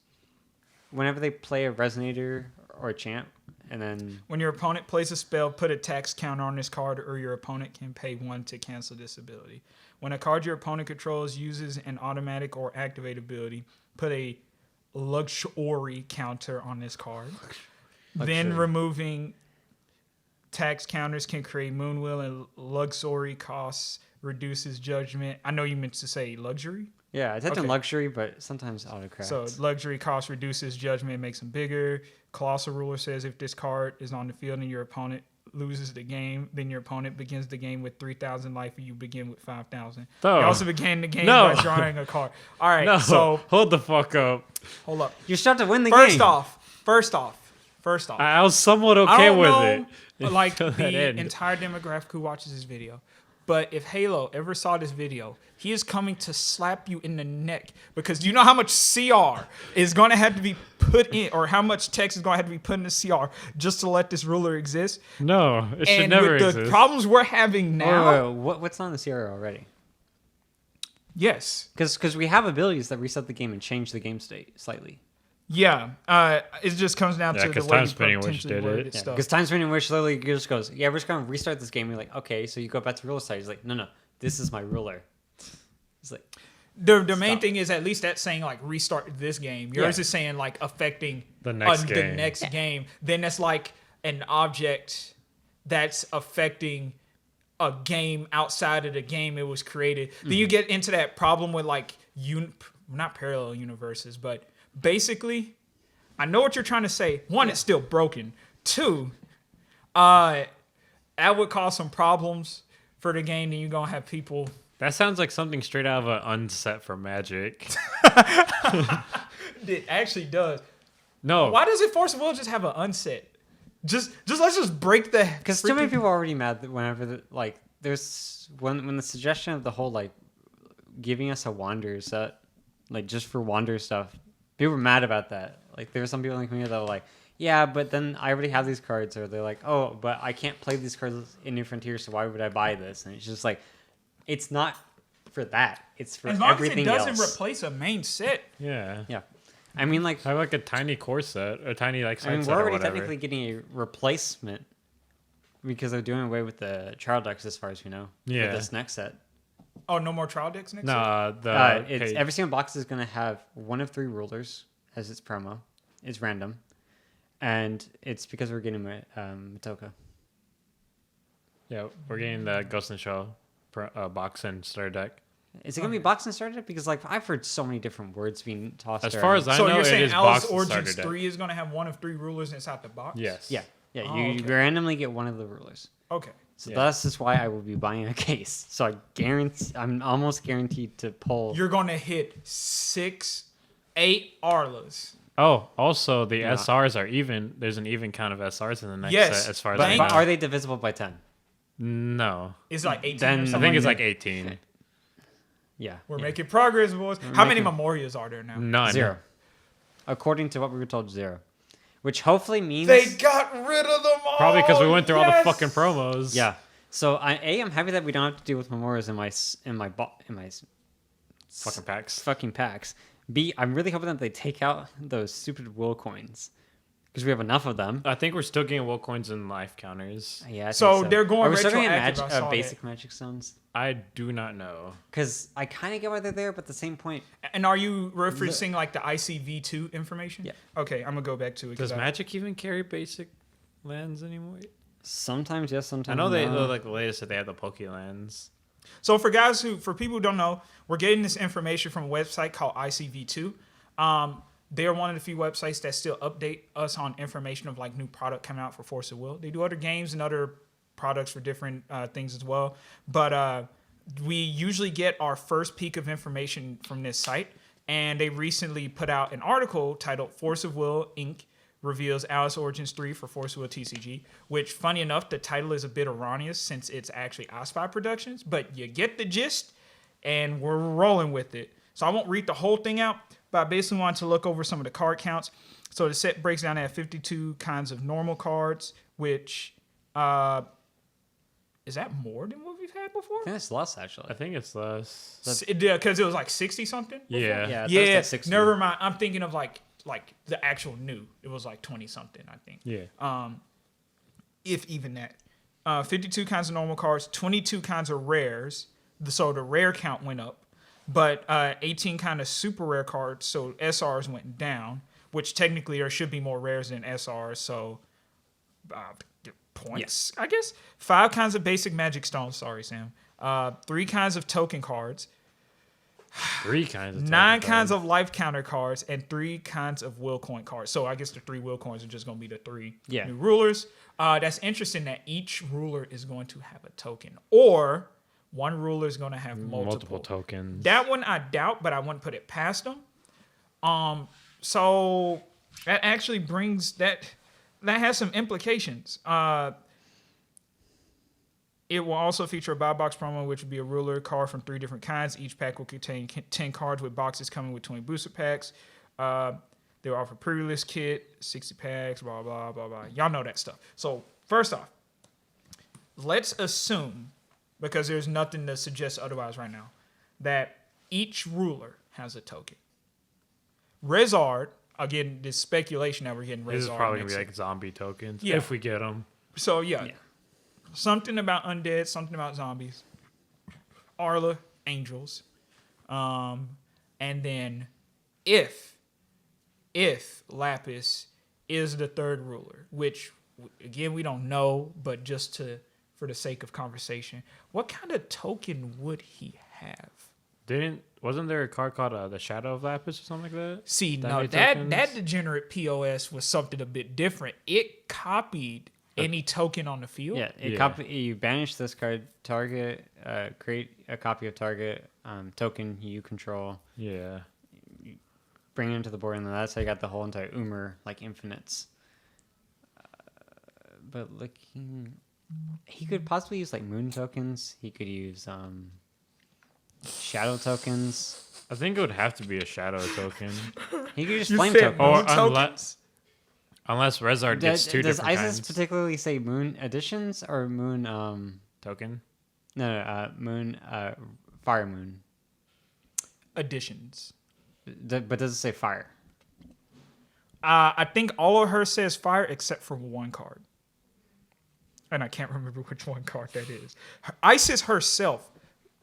whenever they play a resonator or a champ, and then when your opponent plays a spell, put a tax counter on this card, or your opponent can pay 1 to cancel this ability. When a card your opponent controls uses an automatic or activate ability, put a luxury counter on this card. Then Luxury. removing tax counters can create Moonwheel, and luxury costs reduces judgment. I know you meant to say luxury. yeah, I typed in Okay. luxury, but sometimes autocorrect. So luxury cost reduces judgment, makes them bigger. Colossal Ruler says if this card is on the field and your opponent loses the game, then your opponent begins the game with 3,000 life, and you begin with 5,000. No. You also begin the game No. by drawing a card. All right, No, so hold the fuck up. hold up. You start to win the First game. First off, I was somewhat I okay don't with know, it. like Until that the end. entire demographic who watches this video. But if Halo ever saw this video, he is coming to slap you in the neck because you know how much CR is going to have to be put in, or how much text is going to have to be put in the CR just to let this ruler exist. No, it should And never with the exist. problems we're having now, What's on the CR already? yes, Because we have abilities that reset the game and change the game state slightly. yeah, it just comes down Yeah, to the 'cause way Time you Spinning Witch potentially did worded it. Yeah, stuff. because Time Spinning Witch literally just goes, yeah, we're just going to restart this game. You're like, okay, so you go back to ruler side. He's like, no, this is my ruler. It's like, The main Stop. thing is at least that's saying like restart this game. Yours Yeah. is saying like affecting The next the game. next game. Then that's like an object that's affecting a game outside of the game it was created. Then you get into that problem with like not parallel universes, but basically, I know what you're trying to say. One, it's still broken. Two, that would cause some problems for the game. Then you're gonna have people. That sounds like something straight out of an unset for Magic. It actually does. No, Why does it Force of Will just have an unset? Just let's just break the. because too many people are already mad that whenever, there's when the suggestion of the whole, like, giving us a Wander set, like, just for Wander stuff, people were mad about that. Like, there were some people in the community that were like, yeah, but then I already have these cards, or they're like, oh, but I can't play these cards in New Frontier, so why would I buy this? And it's just like, it's not for that. It's for As long as it everything doesn't else. replace a main set. yeah. Yeah. I mean, like, Have like a tiny core set, a tiny like side I mean, set we're or already whatever. technically getting a replacement because they're doing away with the trial decks, as far as we know. Yeah. For this next set. Oh, no more trial decks next set? Nah, It's every single box is going to have one of 3 rulers as its promo. It's random, and it's because we're getting Matoka. yeah, we're getting the Ghost in the Shell box and starter deck. Is it going to be box and starter? Because, like, I've heard so many different words being tossed As around. far as I So know, you're it saying is Alice box and Origins starter deck. 3 is going to have one of 3 rulers inside the box? Yes. yeah, Oh, you okay. randomly get one of the rulers. Okay. So Yeah. that's just why I will be buying a case. So I'm almost guaranteed to pull. You're going to hit 8 Arlas. Oh, also the Yeah. SRs are even. There's an even count of SRs in the next Yes, set, as far as but, I but know. are they divisible by 10? No, It's like 18 Then or I something. think it's yeah. like 18. Yeah. We're yeah. making progress, boys. How many making- Memorias are there now? None. 0. According to what we were told, 0. Which hopefully means... They got rid of them all. Probably because we went through all the Yes! fucking promos. Yeah. So I'm happy that we don't have to deal with memorials in my Fucking packs. fucking packs. B, I'm really hoping that they take out those stupid will coins because we have enough of them. I think we're still getting will coins and life counters. Yeah. I So think they're going Are we still gonna retroactive, get I saw basic magic stones? I do not know. Because I kind of get why they're there, but at the same point, And are you referencing like the ICV2 information? Yeah. Okay, I'm gonna go back to it. 'cause Does I- Magic even carry basic lands anymore? sometimes yes, sometimes I know they no. like the latest that they have the Poke lands. So for people who don't know, we're getting this information from a website called ICV2. They are one of the few websites that still update us on information of like new product coming out for Force of Will. They do other games and other products for different things as well. But we usually get our first peek of information from this site. And they recently put out an article titled Force of Will Inc. reveals Alice Origins 3 for Force of Will TCG, which, funny enough, the title is a bit erroneous since it's actually iSpy Productions, but you get the gist, and we're rolling with it. So I won't read the whole thing out, but I basically wanted to look over some of the card counts. So the set breaks down at 52 kinds of normal cards, which, is that more than what we've had before? I think it's less actually. I think it's less. Because it was like 60 something? Yeah. Yeah, Yeah, that's 60. never mind. I'm thinking of like the actual new. It was like 20 something, I think. Yeah. If even that. 52 kinds of normal cards, 22 kinds of rares. So the rare count went up. But 18 kind of super rare cards, so SRs went down, which technically there should be more rares than SRs, so points, I guess. 5 kinds of basic magic stones, sorry, Sam. 3 kinds of token cards. 3 kinds of 9 token kinds cards. of life counter cards and 3 kinds of will coin cards. So I guess the 3 will coins are just going to be the 3 Yeah. new rulers. That's interesting that each ruler is going to have a token, or one ruler is going to have multiple tokens. That one I doubt, but I wouldn't put it past them. So that actually brings that has some implications. It will also feature a buy box promo, which would be a ruler card from 3 different kinds. Each pack will contain 10 cards with boxes coming with 20 booster packs. They'll offer pre-release kit, 60 packs, blah, blah, blah, blah. Y'all know that stuff. So first off, let's assume, because there's nothing to suggest otherwise right now, that each ruler has a token. Rezard, again, this speculation that we're getting Rezard. This is probably going next to be year. like zombie tokens, Yeah. if we get them. So yeah, something about undead, something about zombies. Arla, angels, and then if Lapis is the 3rd ruler, which again we don't know, but just for the sake of conversation, what kind of token would he have? Wasn't there a card called the Shadow of Lapis or something like that? See, That no, many that tokens? degenerate POS was something a bit different. It copied any token on the field. Yeah, Yeah. you banish this card, target, create a copy of target token you control, Yeah. bring it into the board, and then that's how you got the whole entire Umer, like infinites. But looking, he could possibly use like moon tokens. He could use shadow tokens. I think it would have to be a Shadow token. He could just You flame said tokens. Or moon tokens? Unless Rezard gets 2 Does different Isis kinds. particularly say moon additions or moon? Token? Moon. Fire moon. Additions. But does it say fire? I think all of her says fire except for one card. And I can't remember which one card that is. Isis herself,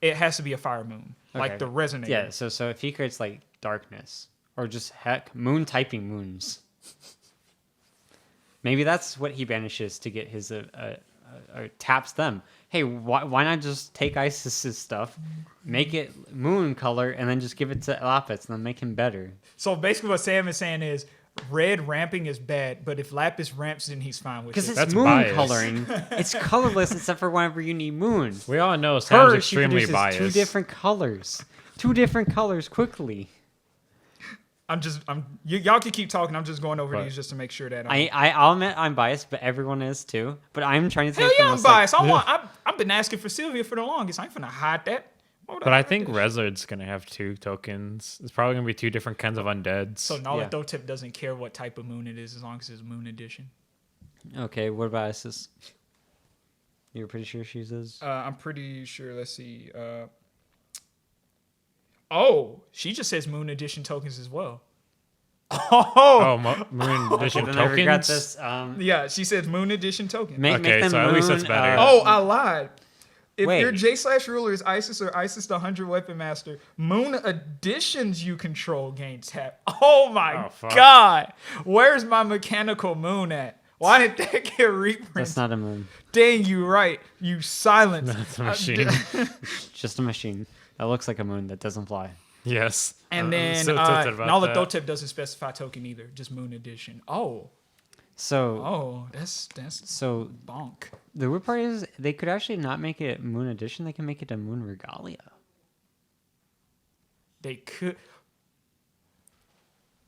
it has to be a fire moon. Like Okay. the resonator. Yeah. So if he creates like darkness or just heck moon typing moons, maybe that's what he banishes to get his or taps them. Hey, why not just take Isis's stuff, make it moon color, and then just give it to Lapis and then make him better? So basically what Sam is saying is red ramping is bad, but if Lapis ramps, then he's fine with Because it. it's That's moon biased. coloring. It's colorless except for whenever you need moon. We all know Sam's Her, she extremely produces biased. 2 different colors. 2 different colors quickly. Y'all can keep talking. I'm just going over But- these just to make sure that I'll admit I'm biased, but everyone is too. But I'm trying to say Hell it from yeah, a I'm psych- biased. I've been asking for Sylvia for the longest. I ain't finna hide that. Why would But I hide think this? Rezard's going to have 2 tokens. It's probably going to be 2 different kinds of undeads. So Yeah. Nalatotep doesn't care what type of moon it is as long as it's moon edition. Okay, what about Isis? You're pretty sure she says? I'm pretty sure. Let's see. She just says moon edition tokens as well. Oh, Moon Edition Then I regret tokens? this. Yeah, she says moon edition token. Make Okay, them so at least moon, that's better. I lied. If Wait. your J/ruler is Isis or Isis the 100 Weapon Master, moon additions you control gain tap. Oh my Oh, fuck. god. Where's my mechanical moon at? Why didn't that get reprinted? That's not a moon. Dang you right. You silence. That's a machine. Just a machine that looks like a moon that doesn't fly. Yes. And I'm then so tilted about that. Nalatotep doesn't specify token either, just moon edition. So That's so bonk. the weird part is they could actually not make it moon edition. They can make it a moon regalia. They could,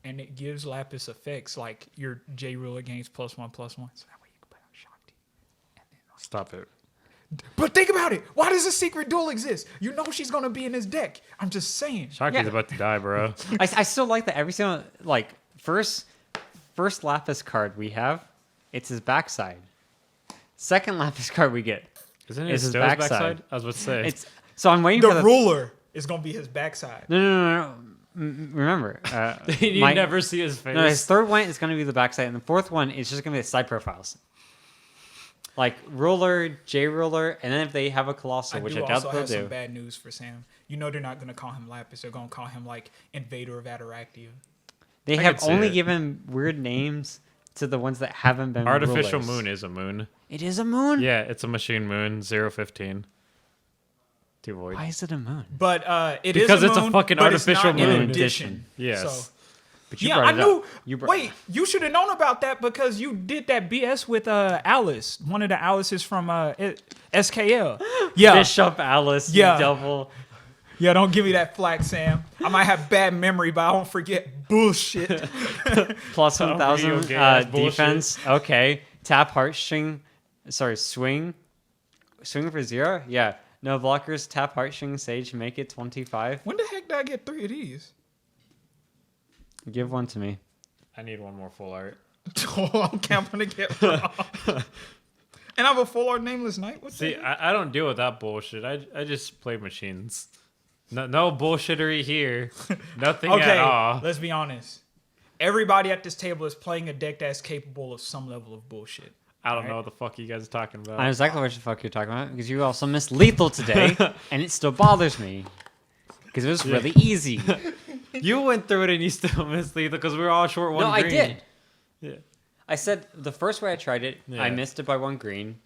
and it gives Lapis effects like your J ruler gains +1/+1. So that way you can put out Shanti. Stop it. But think about it. Why does a secret duel exist? You know she's gonna be in his deck. I'm just saying. Shakti's Yeah. about to die, bro. I still like that every single like first Lapis card we have, it's his backside. Second Lapis card we get, Isn't it It's his still backside. backside? I was about to say. it's so I'm waiting for The the ruler is gonna be his backside. no. Remember, you my- never see his face. No, his third one is going to be the backside, and the fourth one is just going to be the side profiles. Like ruler, J ruler, and then if they have a colossal, which I doubt also they'll have some do. bad news for Sam. You know they're not gonna call him Lapis. They're gonna call him like Invader of Ataractia. They I have could see only it. given weird names to the ones that haven't been Artificial rulers. moon is a moon. It is a moon. Yeah, it's a machine moon, 015. 2 voids. Why is it a moon? But it Because is it's a moon, fucking but it's artificial not in moon. addition. Yes. So, But you yeah, brought I it knew. up. You brought Wait, you should have known about that because you did that BS with Alice, one of the Alices from SKL. Yeah, Bishop Alice, Yeah. you devil. yeah. Don't give me that flack, Sam. I might have bad memory, but I won't forget bullshit. Plus Real 1,000 gay-ass bullshit. defense. Okay. Tap heartstring. Sorry, swing. Swing for 0? Yeah. No blockers. Tap heartstring sage. Make it 25. When the heck did I get 3 of these? Give one to me. I need one more full art. Okay, I'm gonna get one. And I have a full art nameless knight. What the See, heck? I don't deal with that bullshit. I just play machines. No bullshittery here. Nothing at Okay, all. let's be honest. Everybody at this table is playing a deck that's capable of some level of bullshit. I don't know what the fuck you guys are talking about. I know exactly what the fuck you're talking about because you also missed lethal today, and it still bothers me because it was really easy. You went through it and you still missed lethal because we were all short one No, I green. did. Yeah. I said the first way I tried it, I Yeah. missed it by 1 green.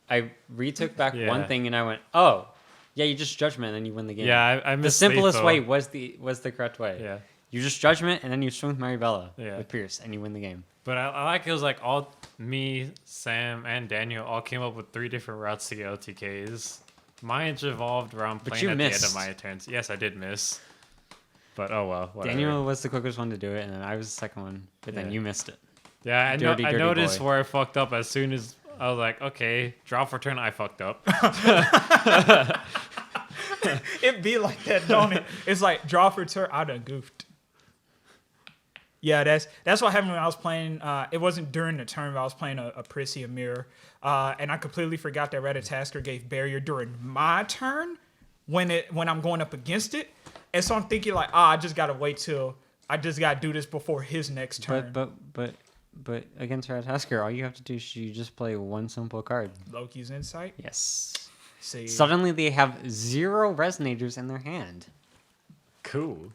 I retook back Yeah. one thing, and I went, "Oh, yeah, you just judgment, and then you win the game." Yeah, I the missed simplest lethal. way was the correct way. Yeah. You just judgment, and then you swing with Maribella Yeah. with Pierce, and you win the game. But I like it was like all me, Sam, and Daniel all came up with 3 different routes to get LTKs. Mine revolved around But playing you at the end missed. of my turns. Yes, I did miss. But oh well, whatever. Daniel was the quickest one to do it, and then I was the second one, but then Yeah. you missed it. Yeah, I Dirty noticed boy. where I fucked up as soon as I was like, okay, draw for turn, I fucked up. It be like that, don't it? It's like draw for turn. I done goofed. Yeah, that's what happened when I was playing. It wasn't during the turn, but I was playing a Prissy, a mirror, and I completely forgot that Ratatasker gave barrier during my turn when I'm going up against it, and so I'm thinking like, I just gotta wait till I just gotta do this before his next turn. But against Ratatasker, all you have to do is you just play one simple card. Loki's insight. Yes. See, Suddenly they have 0 resonators in their hand. Cool.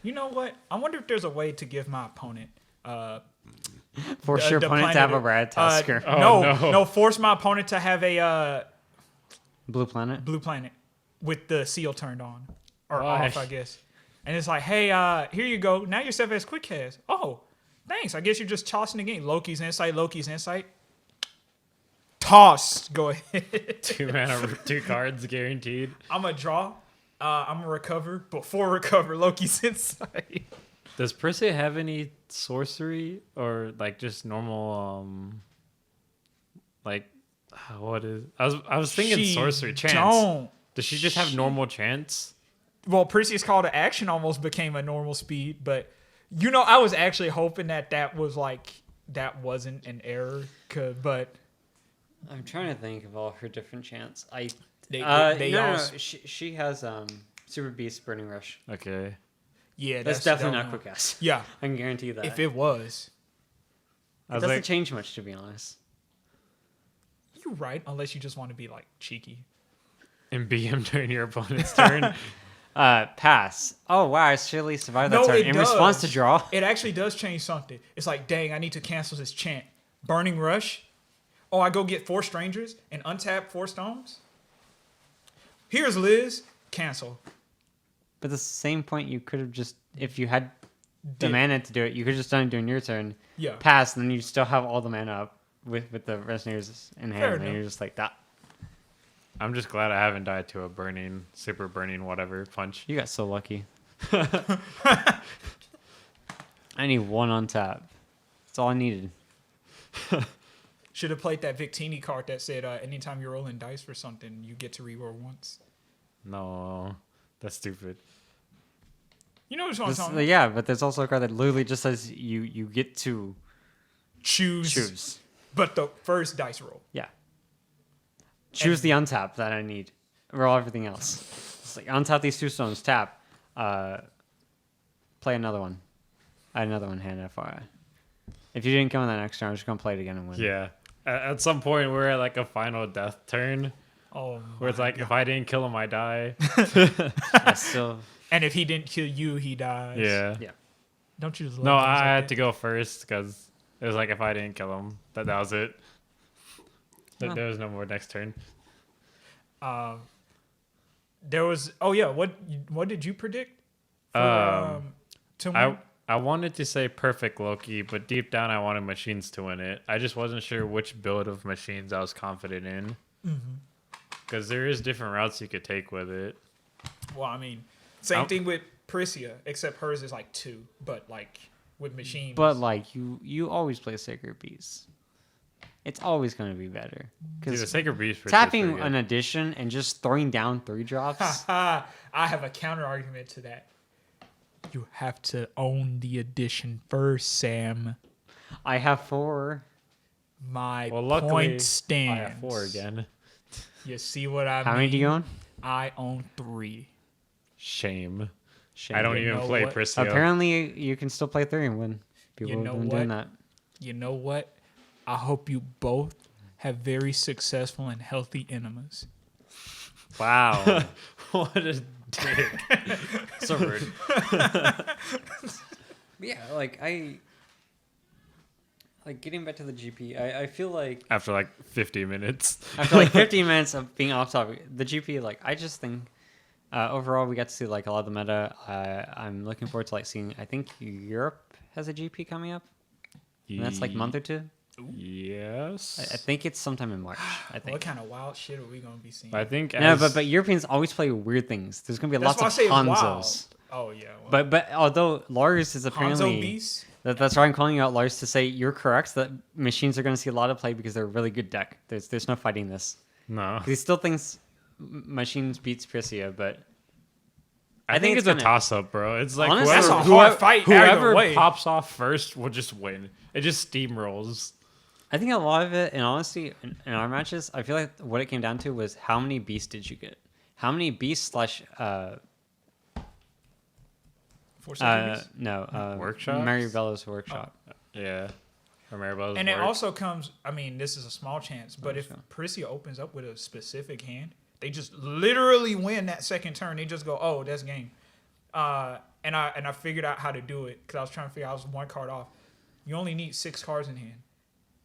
you know what? I wonder if there's a way to give my opponent. Force your the opponent to have a planet- Ratatasker. Oh, no. Force my opponent to have a Blue planet. blue planet with the seal turned on or Why? off, I guess. And it's like, hey, here you go. Now your stuff has quick cast. Oh, thanks. I guess you're just tossing the game. Loki's insight. Toss. Go ahead. 2 mana, 2 cards guaranteed. I'm gonna draw. I'm gonna recover. Before recover, Loki's insight. Does Prissy have any sorcery or like just normal like what is I was thinking She sorcery chance. Don't. Does she just have normal chance? Well, Perseus call to action almost became a normal speed, but I was actually hoping that was like that wasn't an error. But I'm trying to think of all her different chants. they No. all She has Super Beast Burning Rush. Okay. yeah, That's definitely not quick cast. Yeah, I can guarantee you that. if it was, I It was doesn't like, change much, to be honest. you're right. Unless you just want to be like cheeky. and BM during your opponent's turn. Pass. Oh wow, I surely survived that No, turn. it In does. response to draw. It actually does change something. It's like, dang, I need to cancel this chant. Burning Rush. Oh, I go get 4 strangers and untap 4 stones. Here's Liz. Cancel. But at the same point, you could have just, if you had the Did- mana to do it, you could have just done it during your turn. Yeah. Pass, and then you still have all the mana up with the resonators in Fair hand, and enough. you're just like that. I'm just glad I haven't died to a super burning whatever punch. You got so lucky. I need 1 on tap. That's all I needed. Should have played that Victini card that said anytime you're rolling dice for something, you get to reroll once. No, that's stupid. You know what I'm talking about? Yeah, but there's also a card that literally just says you get to Choose. But the first dice roll. Yeah. Choose the untap that I need. Roll everything else. It's like untap these 2 stones, tap. Play another one. I had another one handed FYI. If you didn't come in that next turn, I'm just gonna play it again and win. Yeah. At some point, we're at like a final death turn Oh, where it's like, if I didn't kill him, I die. I still. and if he didn't kill you, he dies. Yeah. Yeah. Don't you just love No, games I like had that? to go first because it was like, if I didn't kill him, that was it. There was no more next turn. There was. Oh yeah. What did you predict? For, to win? I wanted to say perfect Loki, but deep down I wanted machines to win it. I just wasn't sure which build of machines I was confident in. Because there is different routes you could take with it. Well, I mean, same thing with Priscia, except hers is like 2, but like with machines. But like you always play Sacred Beast. It's always going to be better. Dude, the Sacred Beast for Tapping sure is an addition and just throwing down 3 drops. I have a counter argument to that. You have to own the addition first, Sam. I have 4. My Well, luckily, point stands. I have 4 again. You see what I mean? How many do you own? I own 3. Shame. Shame. I don't You even know play what? Priscilla. Apparently, you can still play 3 and win. People You know have been what? doing that. You know what? I hope you both have very successful and healthy enemas. Wow. What a dick. So rude. Yeah, like getting back to the GP, I feel like After like 50 minutes. after like 15 minutes of being off topic, the GP, like I just think overall we got to see like a lot of the meta. I'm looking forward to like seeing. I think Europe has a GP coming up, and that's like a month or 2. Yes. I think it's sometime in March. I think. What kind of wild shit are we gonna be seeing? I think No, as, but Europeans always play weird things. There's gonna be That's lots why of I say Hanzos. wild. Oh yeah. Well, But although Lars is Hanzo apparently Beast. that's why I'm calling you out, Lars, to say you're correct that machines are going to see a lot of play because they're a really good deck. There's no fighting this. no. He still thinks machines beats Priscia, but I think it's gonna- a toss up, bro. It's like Honestly, That's a whoever, hard fight either whoever way. pops off first will just win. It just steamrolls. I think a lot of it, and honestly, in our matches, I feel like what it came down to was how many beasts did you get? How many beasts slash Workshops? Maribella's workshop. Yeah. Or Maribella's And it work. also comes. I mean, this is a small chance, but if sure. Priscia opens up with a specific hand, they just literally win that second turn. They just go, "Oh, that's game." And I figured out how to do it because I was trying to figure out. I was 1 card off. You only need 6 cards in hand,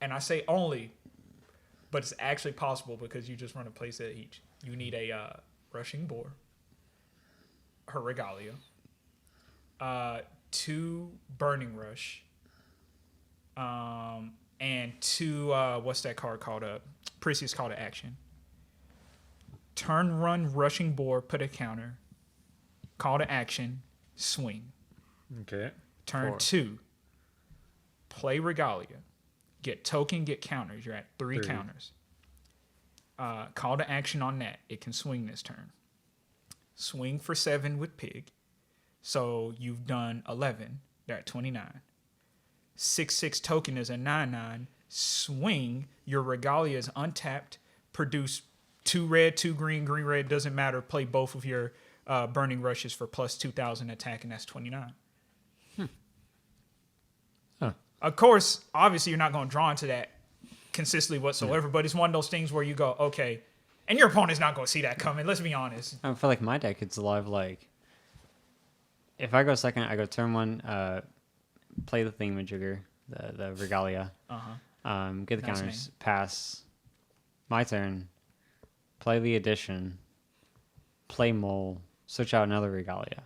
and I say only, but it's actually possible because you just run a playset each. You need a rushing boar, her regalia, 2 burning rush, and 2 what's that card called? Priscia's call to action. Turn, run, rushing boar, put a counter. Call to action, swing. Okay. Turn 4. 2, play regalia. Get token, get counters. You're at 3 counters. Call to action on that. It can swing this turn. Swing for 7 with pig. So you've done 11. They're at 29. 6/6 token is a 9/9. Swing. Your regalia is untapped. Produce 2 red, 2 green, green, red. Doesn't matter. Play both of your burning rushes for plus 2,000 attack, and that's 29. Huh. Of course, obviously, you're not going to draw into that consistently whatsoever, but it's one of those things where you go, okay, and your opponent's not going to see that coming. Let's be honest. I feel like my deck, it's a lot of like, if I go second, I go turn 1, play the thingamajigger, the regalia, get the Nice counters, name. pass, my turn, play the addition, play mole, switch out another regalia,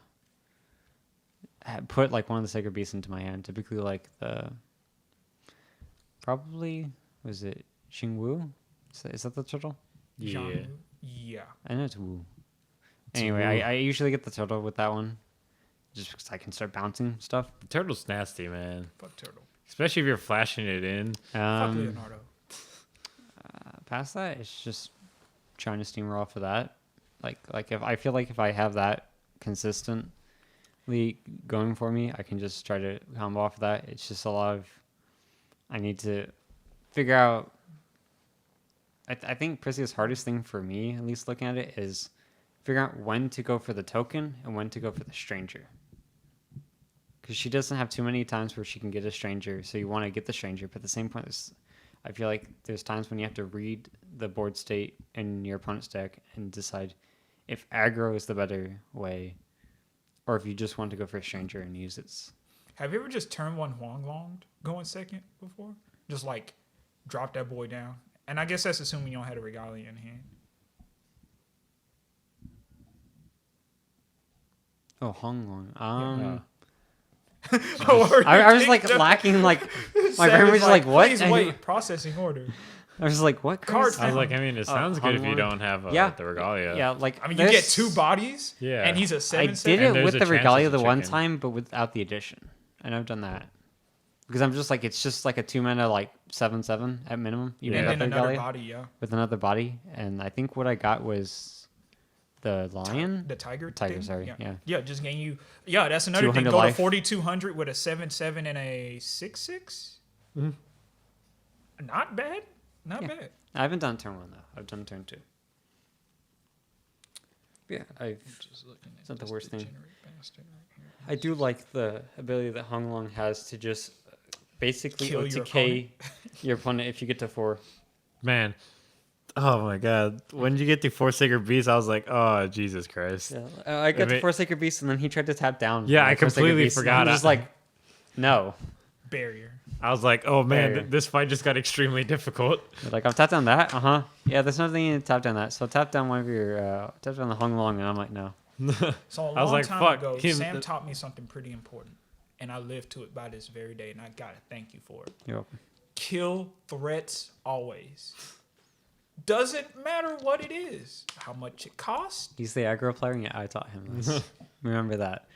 put like one of the sacred beasts into my hand, typically like probably, was it Xingwu? Is that the turtle? Yeah. Genre? Yeah. I know it's Wu. It's Anyway, Wu. I usually get the turtle with that one, just because I can start bouncing stuff. The turtle's nasty, man. Fuck Turtle. Especially if you're flashing it in. Fuck Leonardo. Past that, it's just trying to steamroll off of that. Like if I feel like if I have that consistently going for me, I can just try to combo off of that. It's just a lot of I need to figure out. I think Priscia's hardest thing for me, at least looking at it, is figuring out when to go for the token and when to go for the stranger. Because she doesn't have too many times where she can get a stranger, so you want to get the stranger. But at the same point, I feel like there's times when you have to read the board state in your opponent's deck and decide if aggro is the better way, or if you just want to go for a stranger and use its. Have you ever just turned 1 Huang Longed going second before? Just like drop that boy down. And I guess that's assuming you don't have a regalia in hand. Oh, Hong Long. I was like lacking, like my brain was just like, what? Please wait, processing order. I was like, what Cards I was now. like, I mean, it sounds good if you Hung don't have Yeah. the regalia. Yeah, like I mean, you get 2 bodies. Yeah. And he's a I 7/7. did And it there's with a the chance regalia it's a the one chicken. time, but without the addition. And I've done that because I'm just like, it's just like a 2-mana like 7/7 at minimum. Even And without then the another regalia, body, yeah. with another body. And I think what I got was the lion. The tiger. Tiger, thing? sorry, Yeah. yeah. Yeah, just gain you. Yeah, that's another thing. 200 Go life. to 4,200 with a 7/7 and a 6/6. Not bad. Not Yeah. bad. I haven't done turn 1 though. I've done turn 2. Yeah, it's not the worst thing. I do like the ability that Hong Long has to just basically Kill your OTK your opponent if you get to 4. Man. Oh my god. When you get to 4 Sacred Beasts, I was like, oh, Jesus Christ. Yeah, I got If to it- 4 Sacred Beasts and then he tried to tap down. Yeah, my I 4 Sacred completely Beasts, and forgot. I'm just like, no. Barrier. I was like, oh man, There. this fight just got extremely difficult. Like, I've tapped down that. Yeah, there's nothing you need to tap down that. So tap down one of your, tap down the Hong Long, and I'm like, no. So a I was long like, time fuck, ago, him- Sam taught me something pretty important, and I live to it by this very day, and I gotta thank you for it. You're welcome. Kill threats always. Doesn't matter what it is, how much it costs. He's the aggro player, and yeah, I taught him this. Remember that.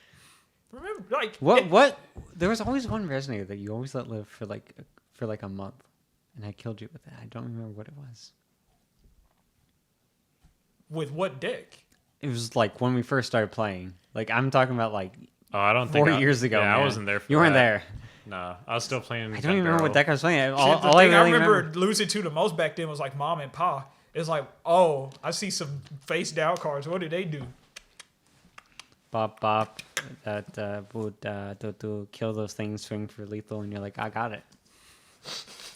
Remember, like What? There was always one resonator that you always let live for like a month, and I killed you with it. I don't remember what it was. with what deck? It was like when we first started playing. Like I'm talking about like Oh, I don't think 4 years ago. Yeah, I man. wasn't there for You weren't that. there. No, I was still playing. I don't even remember what deck I was playing. Shit, All, the all I thing really I remember remember. losing to the most back then was like Mom and Pa. It's like, oh, I see some face down cards. What did they do? Bop bop. That would to kill those things, swing for lethal, and you're like, I got it.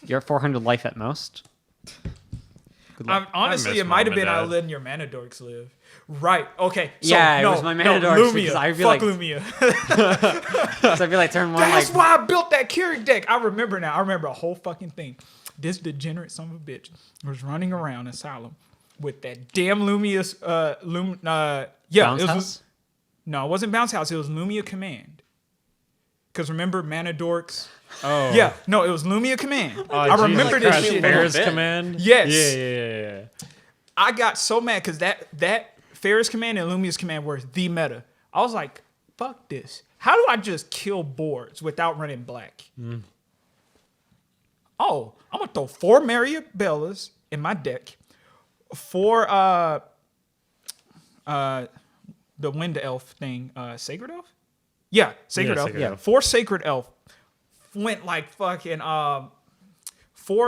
You're at 400 life at most. Good luck. Honestly, miss it might have Mom and been I Dad. letting your mana dorks live. Right. Okay. So, Yeah, it no, was my no, mana dorks Lumia. because I'd be Fuck like- Lumia. So I'd be like turn one That's like why I built that Keurig deck. I remember now. I remember a whole fucking thing. This degenerate son of a bitch was running around Asylum with that damn Lumia's yeah, bounce it was house. no, it wasn't Bounce House, it was Lumia Command. Cause remember Mana Dorks? Oh, Yeah, no, it was Lumia Command. Oh, I Jesus remember this Christ, shit. Ferris bit. Command. Yes. Yeah. I got so mad because that Ferris Command and Lumia's Command were the meta. I was like, fuck this. How do I just kill boards without running black? Oh, I'm gonna throw 4 Mariabellas in my deck. 4 the Wind Elf thing, Sacred Elf? Yeah, Sacred Yeah, Elf. Sacred Elf. 4 Sacred Elf. Went like fucking 4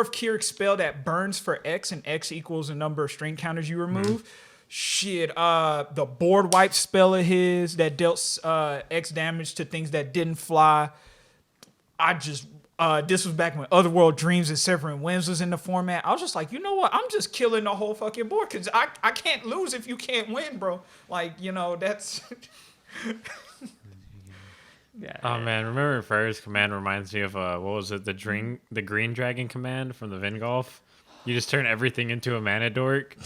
of Keurig spell that burns for X, and X equals the number of string counters you remove. Shit, the board wipe spell of his that dealt X damage to things that didn't fly. I just this was back when Otherworld Dreams and Severing Winds was in the format. I was just like, you know what? I'm just killing the whole fucking board because I can't lose if you can't win, bro. Like, you know, that's Yeah. Oh man, remember Ferris Command reminds me of what was it? The Green Dragon Command from the Vingolf. You just turn everything into a mana dork,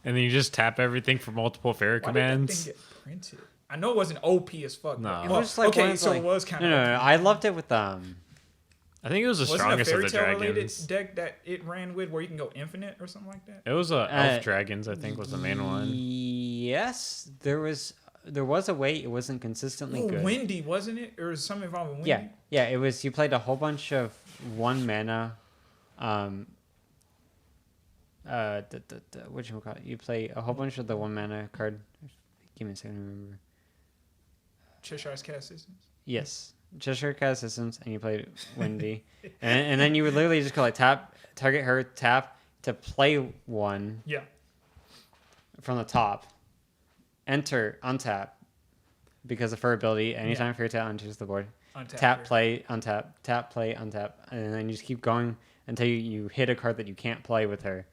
and then you just tap everything for multiple Ferris why did that commands. thing get printed? I know it wasn't OP as fuck. No. but- It well, was like one okay, of so like- it was kind No, of. no, no. I loved it with I think it was the Wasn't a strongest of Fairy the Tail related dragons. deck that it ran with where you can go infinite or something like that? It was Elf Dragons, I think, was the main one. Yes, there was a way it wasn't consistently Oh, good. Windy, wasn't it? Or was something involving Windy? Yeah, it was. You played a whole bunch of 1 mana. What you call it? You play a whole bunch of the 1 mana card. Give me a second to remember. Cheshire's Cast Systems. Yes, Cheshire Cat Systems, and you played Windy, and then you would literally just go like tap, target her, tap to play 1 Yeah. from the top, enter, untap, because of her ability. Anytime Fairy Tail enters the board, Untap tap, her. play, untap, tap, play, untap, and then you just keep going until you hit a card that you can't play with her,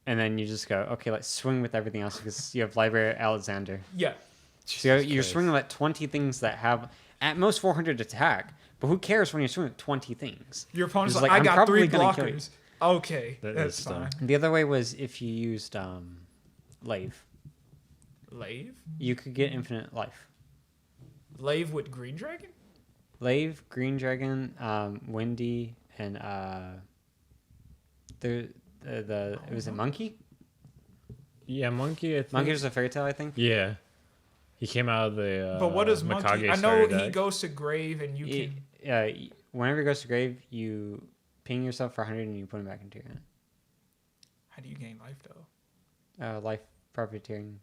and then you just go, okay, let's swing with everything else because you have Library Alexander. Yeah. So you're Christ. swinging at 20 things that have at most 400 attack, but who cares when you're swinging at 20 things? Your opponent's It's like, like, I I'm got probably 3 gonna kill you. blockers. Okay, That that's is fine. The other way was if you used Lave. Lave? You could get infinite life. Lave with Green Dragon? Lave, Green Dragon, Windy, and the it was a Monkey. Yeah, Monkey. I think. Monkey was a fairy tale, I think. Yeah. He came out of the. But what does Monkey? Mikage I know starter he deck. goes to grave and you can. Whenever he goes to grave, you ping yourself for 100 and you put him back into your hand. How do you gain life though? Life Profiteering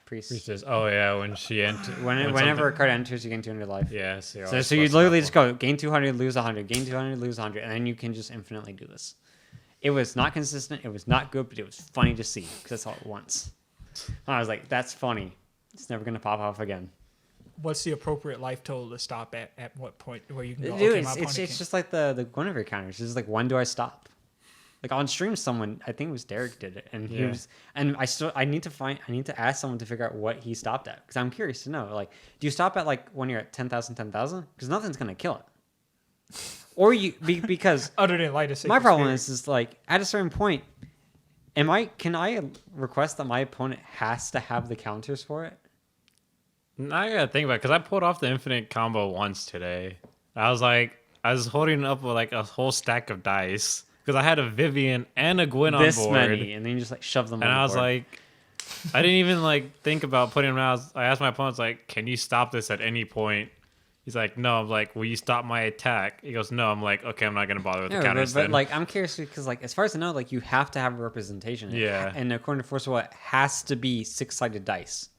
Priest. Priestess. Oh yeah, when she entered. Whenever a card enters, you gain 200 life. Yeah. So you literally just go gain 200, lose 100, gain 200, lose 100, and then you can just infinitely do this. It was not consistent. It was not good, but it was funny to see because that's all at once. And I was like, that's funny. It's never gonna pop off again. What's the appropriate life total to stop at what point where you can go? Dude, Okay, my it's opponent just like the Guinevere counters. It's just like, when do I stop? Like on stream, someone, I think it was Derek, did it, and he was, and I need to ask someone to figure out what he stopped at because I'm curious to know. Like, do you stop at like when you're at 10,000, 10,000? Because nothing's gonna kill it. Or because other than light of my problem is like at a certain point, can I request that my opponent has to have the counters for it? Now I gotta think about it because I pulled off the infinite combo once today. I was holding up with like a whole stack of dice because I had a Vivian and a Gwen on board. This many, and then you just like shove them. And on I the was board. like, I didn't even like think about putting them out. I asked my opponent, like, can you stop this at any point? He's like, no. I'm like, will you stop my attack? He goes, no. I'm like, okay, I'm not gonna bother with the counters. But then. like, I'm curious because like, as far as I know, like you have to have a representation. Yeah. And according to Force of Will, it has to be 6-sided dice.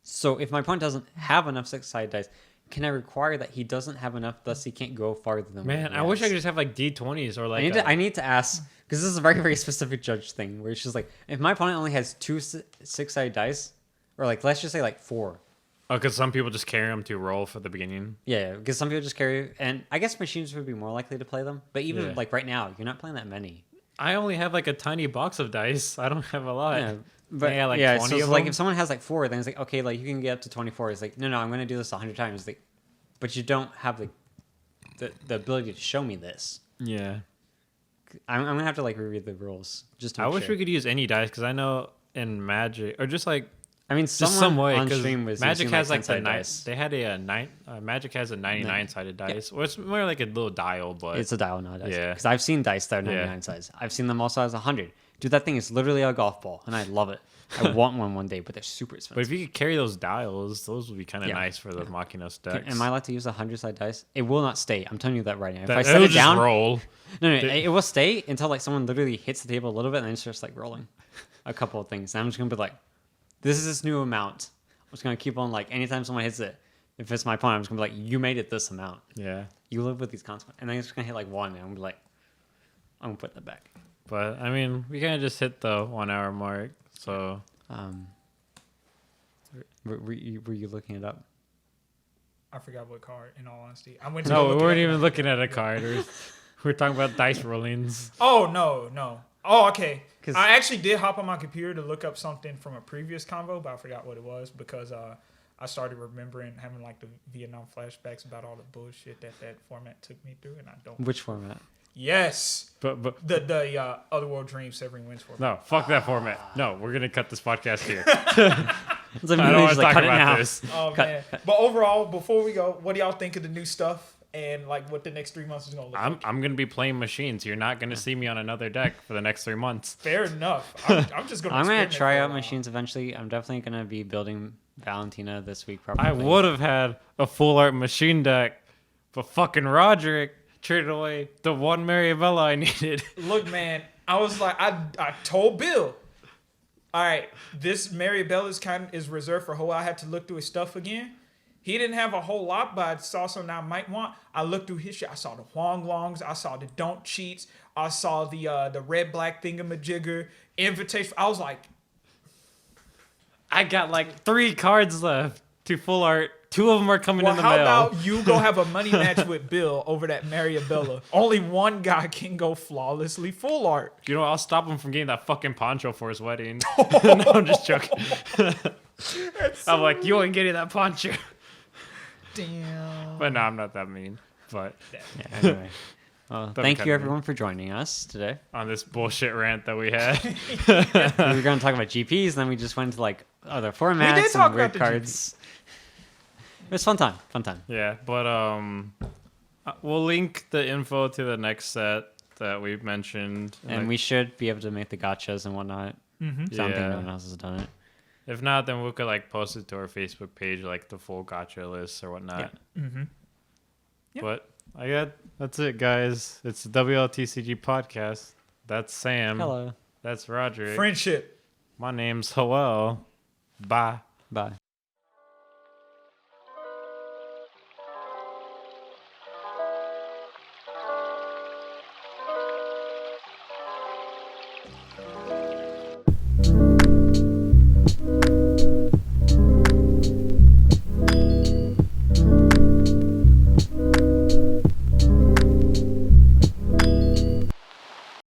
So if my opponent doesn't have enough 6-sided dice, can I require that he doesn't have enough, thus he can't go farther than? Man, I wish I could just have like D20s or like. I need to ask because this is a very, very specific judge thing where it's just like, if my opponent only has 2 6-sided dice, or like let's just say like 4. Oh, because some people just carry them to roll for the beginning. Yeah, because some people just carry, and I guess machines would be more likely to play them. But even like right now, you're not playing that many. I only have like a tiny box of dice. I don't have a lot. Yeah, but yeah, like 20 so of like them? if someone has like 4, then it's like, okay, like you can get up to 24. It's like, no, I'm going to do this 100 times. Like, but you don't have the ability to show me this. Yeah. I'm going to have to like reread the rules just to make I wish sure. we could use any dice because I know in Magic or just like I mean, just some way on because stream was Magic using, has like the 10-sided nine. dice. They had a nine. Magic has a 99 sided dice. Well, it's more like a little dial, but It's a dial, not a dice. Yeah. Because I've seen dice that are 99 Yeah. size. I've seen them also as 100. Dude, that thing is literally a golf ball, and I love it. I want one day, but they're super expensive. but if you could carry those dials, those would be kind of Yeah. nice for the Machinos decks. Am I allowed to use a 100-side dice? It will not stay. I'm telling you that right now. If That, I set it'll it down, just roll. no, it will stay until like someone literally hits the table a little bit and then it starts like rolling a couple of things. And I'm just gonna be like, this is this new amount. I'm just gonna keep on like anytime someone hits it, if it's my opponent, I'm just gonna be like, you made it this amount. Yeah, You live with these consequences. And then it's gonna hit like 1 and I'm gonna be like, I'm gonna put that back. but I mean, we kind of just hit the 1 hour mark. So Were you looking it up? I forgot what card. In all honesty, I went to. no, go we look weren't it up. even looking at a card. We're talking about dice rollings. Oh no. Oh, okay. 'Cause- I actually did hop on my computer to look up something from a previous convo, but I forgot what it was because I started remembering having like the Vietnam flashbacks about all the bullshit that format took me through, and I don't. Which format? Yes, But the Otherworld Dream Severing Winds format. no, fuck that format. No, we're gonna cut this podcast here. It's like, I don't want just to like, talk cut it about now. this. Oh man! But overall, before we go, what do y'all think of the new stuff and like what the next 3 months is gonna look like? I'm gonna be playing machines. You're not gonna see me on another deck for the next 3 months. Fair enough. I'm just gonna. I'm gonna experiment try for a out while. machines eventually. I'm definitely gonna be building Valentina this week. Probably. I would have had a full art machine deck, but fucking Roderick traded away the one Maribella I needed. Look, man, I was like, I told Bill, all right, this Maribella's is reserved for Ho. I had to look through his stuff again. He didn't have a whole lot, but I saw something I might want. I looked through his shit. I saw the Huang Longs. I saw the Don't Cheats. I saw the red black thingamajigger invitation. I was like, I got like 3 cards left to full art. 2 of them are coming well, in the how mail. about you go have a money match with Bill over that Mariabella? Only one guy can go flawlessly full art. You know, I'll stop him from getting that fucking poncho for his wedding. No, I'm just joking. I'm like, you ain't getting that poncho. Damn. But no, I'm not that mean. But Yeah, anyway. Well, That'd be thank you kinda everyone for joining us today. on this bullshit rant that we had. We were going to talk about GPs, and then we just went to like other formats did talk and weird about the cards. It's fun time. Fun time. Yeah, but we'll link the info to the next set that we've mentioned. And we should be able to make the gotchas and whatnot. Mm-hmm. So I don't think Yeah. no one else has done it. If not, then we could like post it to our Facebook page, like the full gotcha list or whatnot. Mm-hmm. Yep. But that's it, guys. It's the WLTCG podcast. That's Sam. Hello. That's Roderick. Friendship. My name's Howell. Bye. Bye.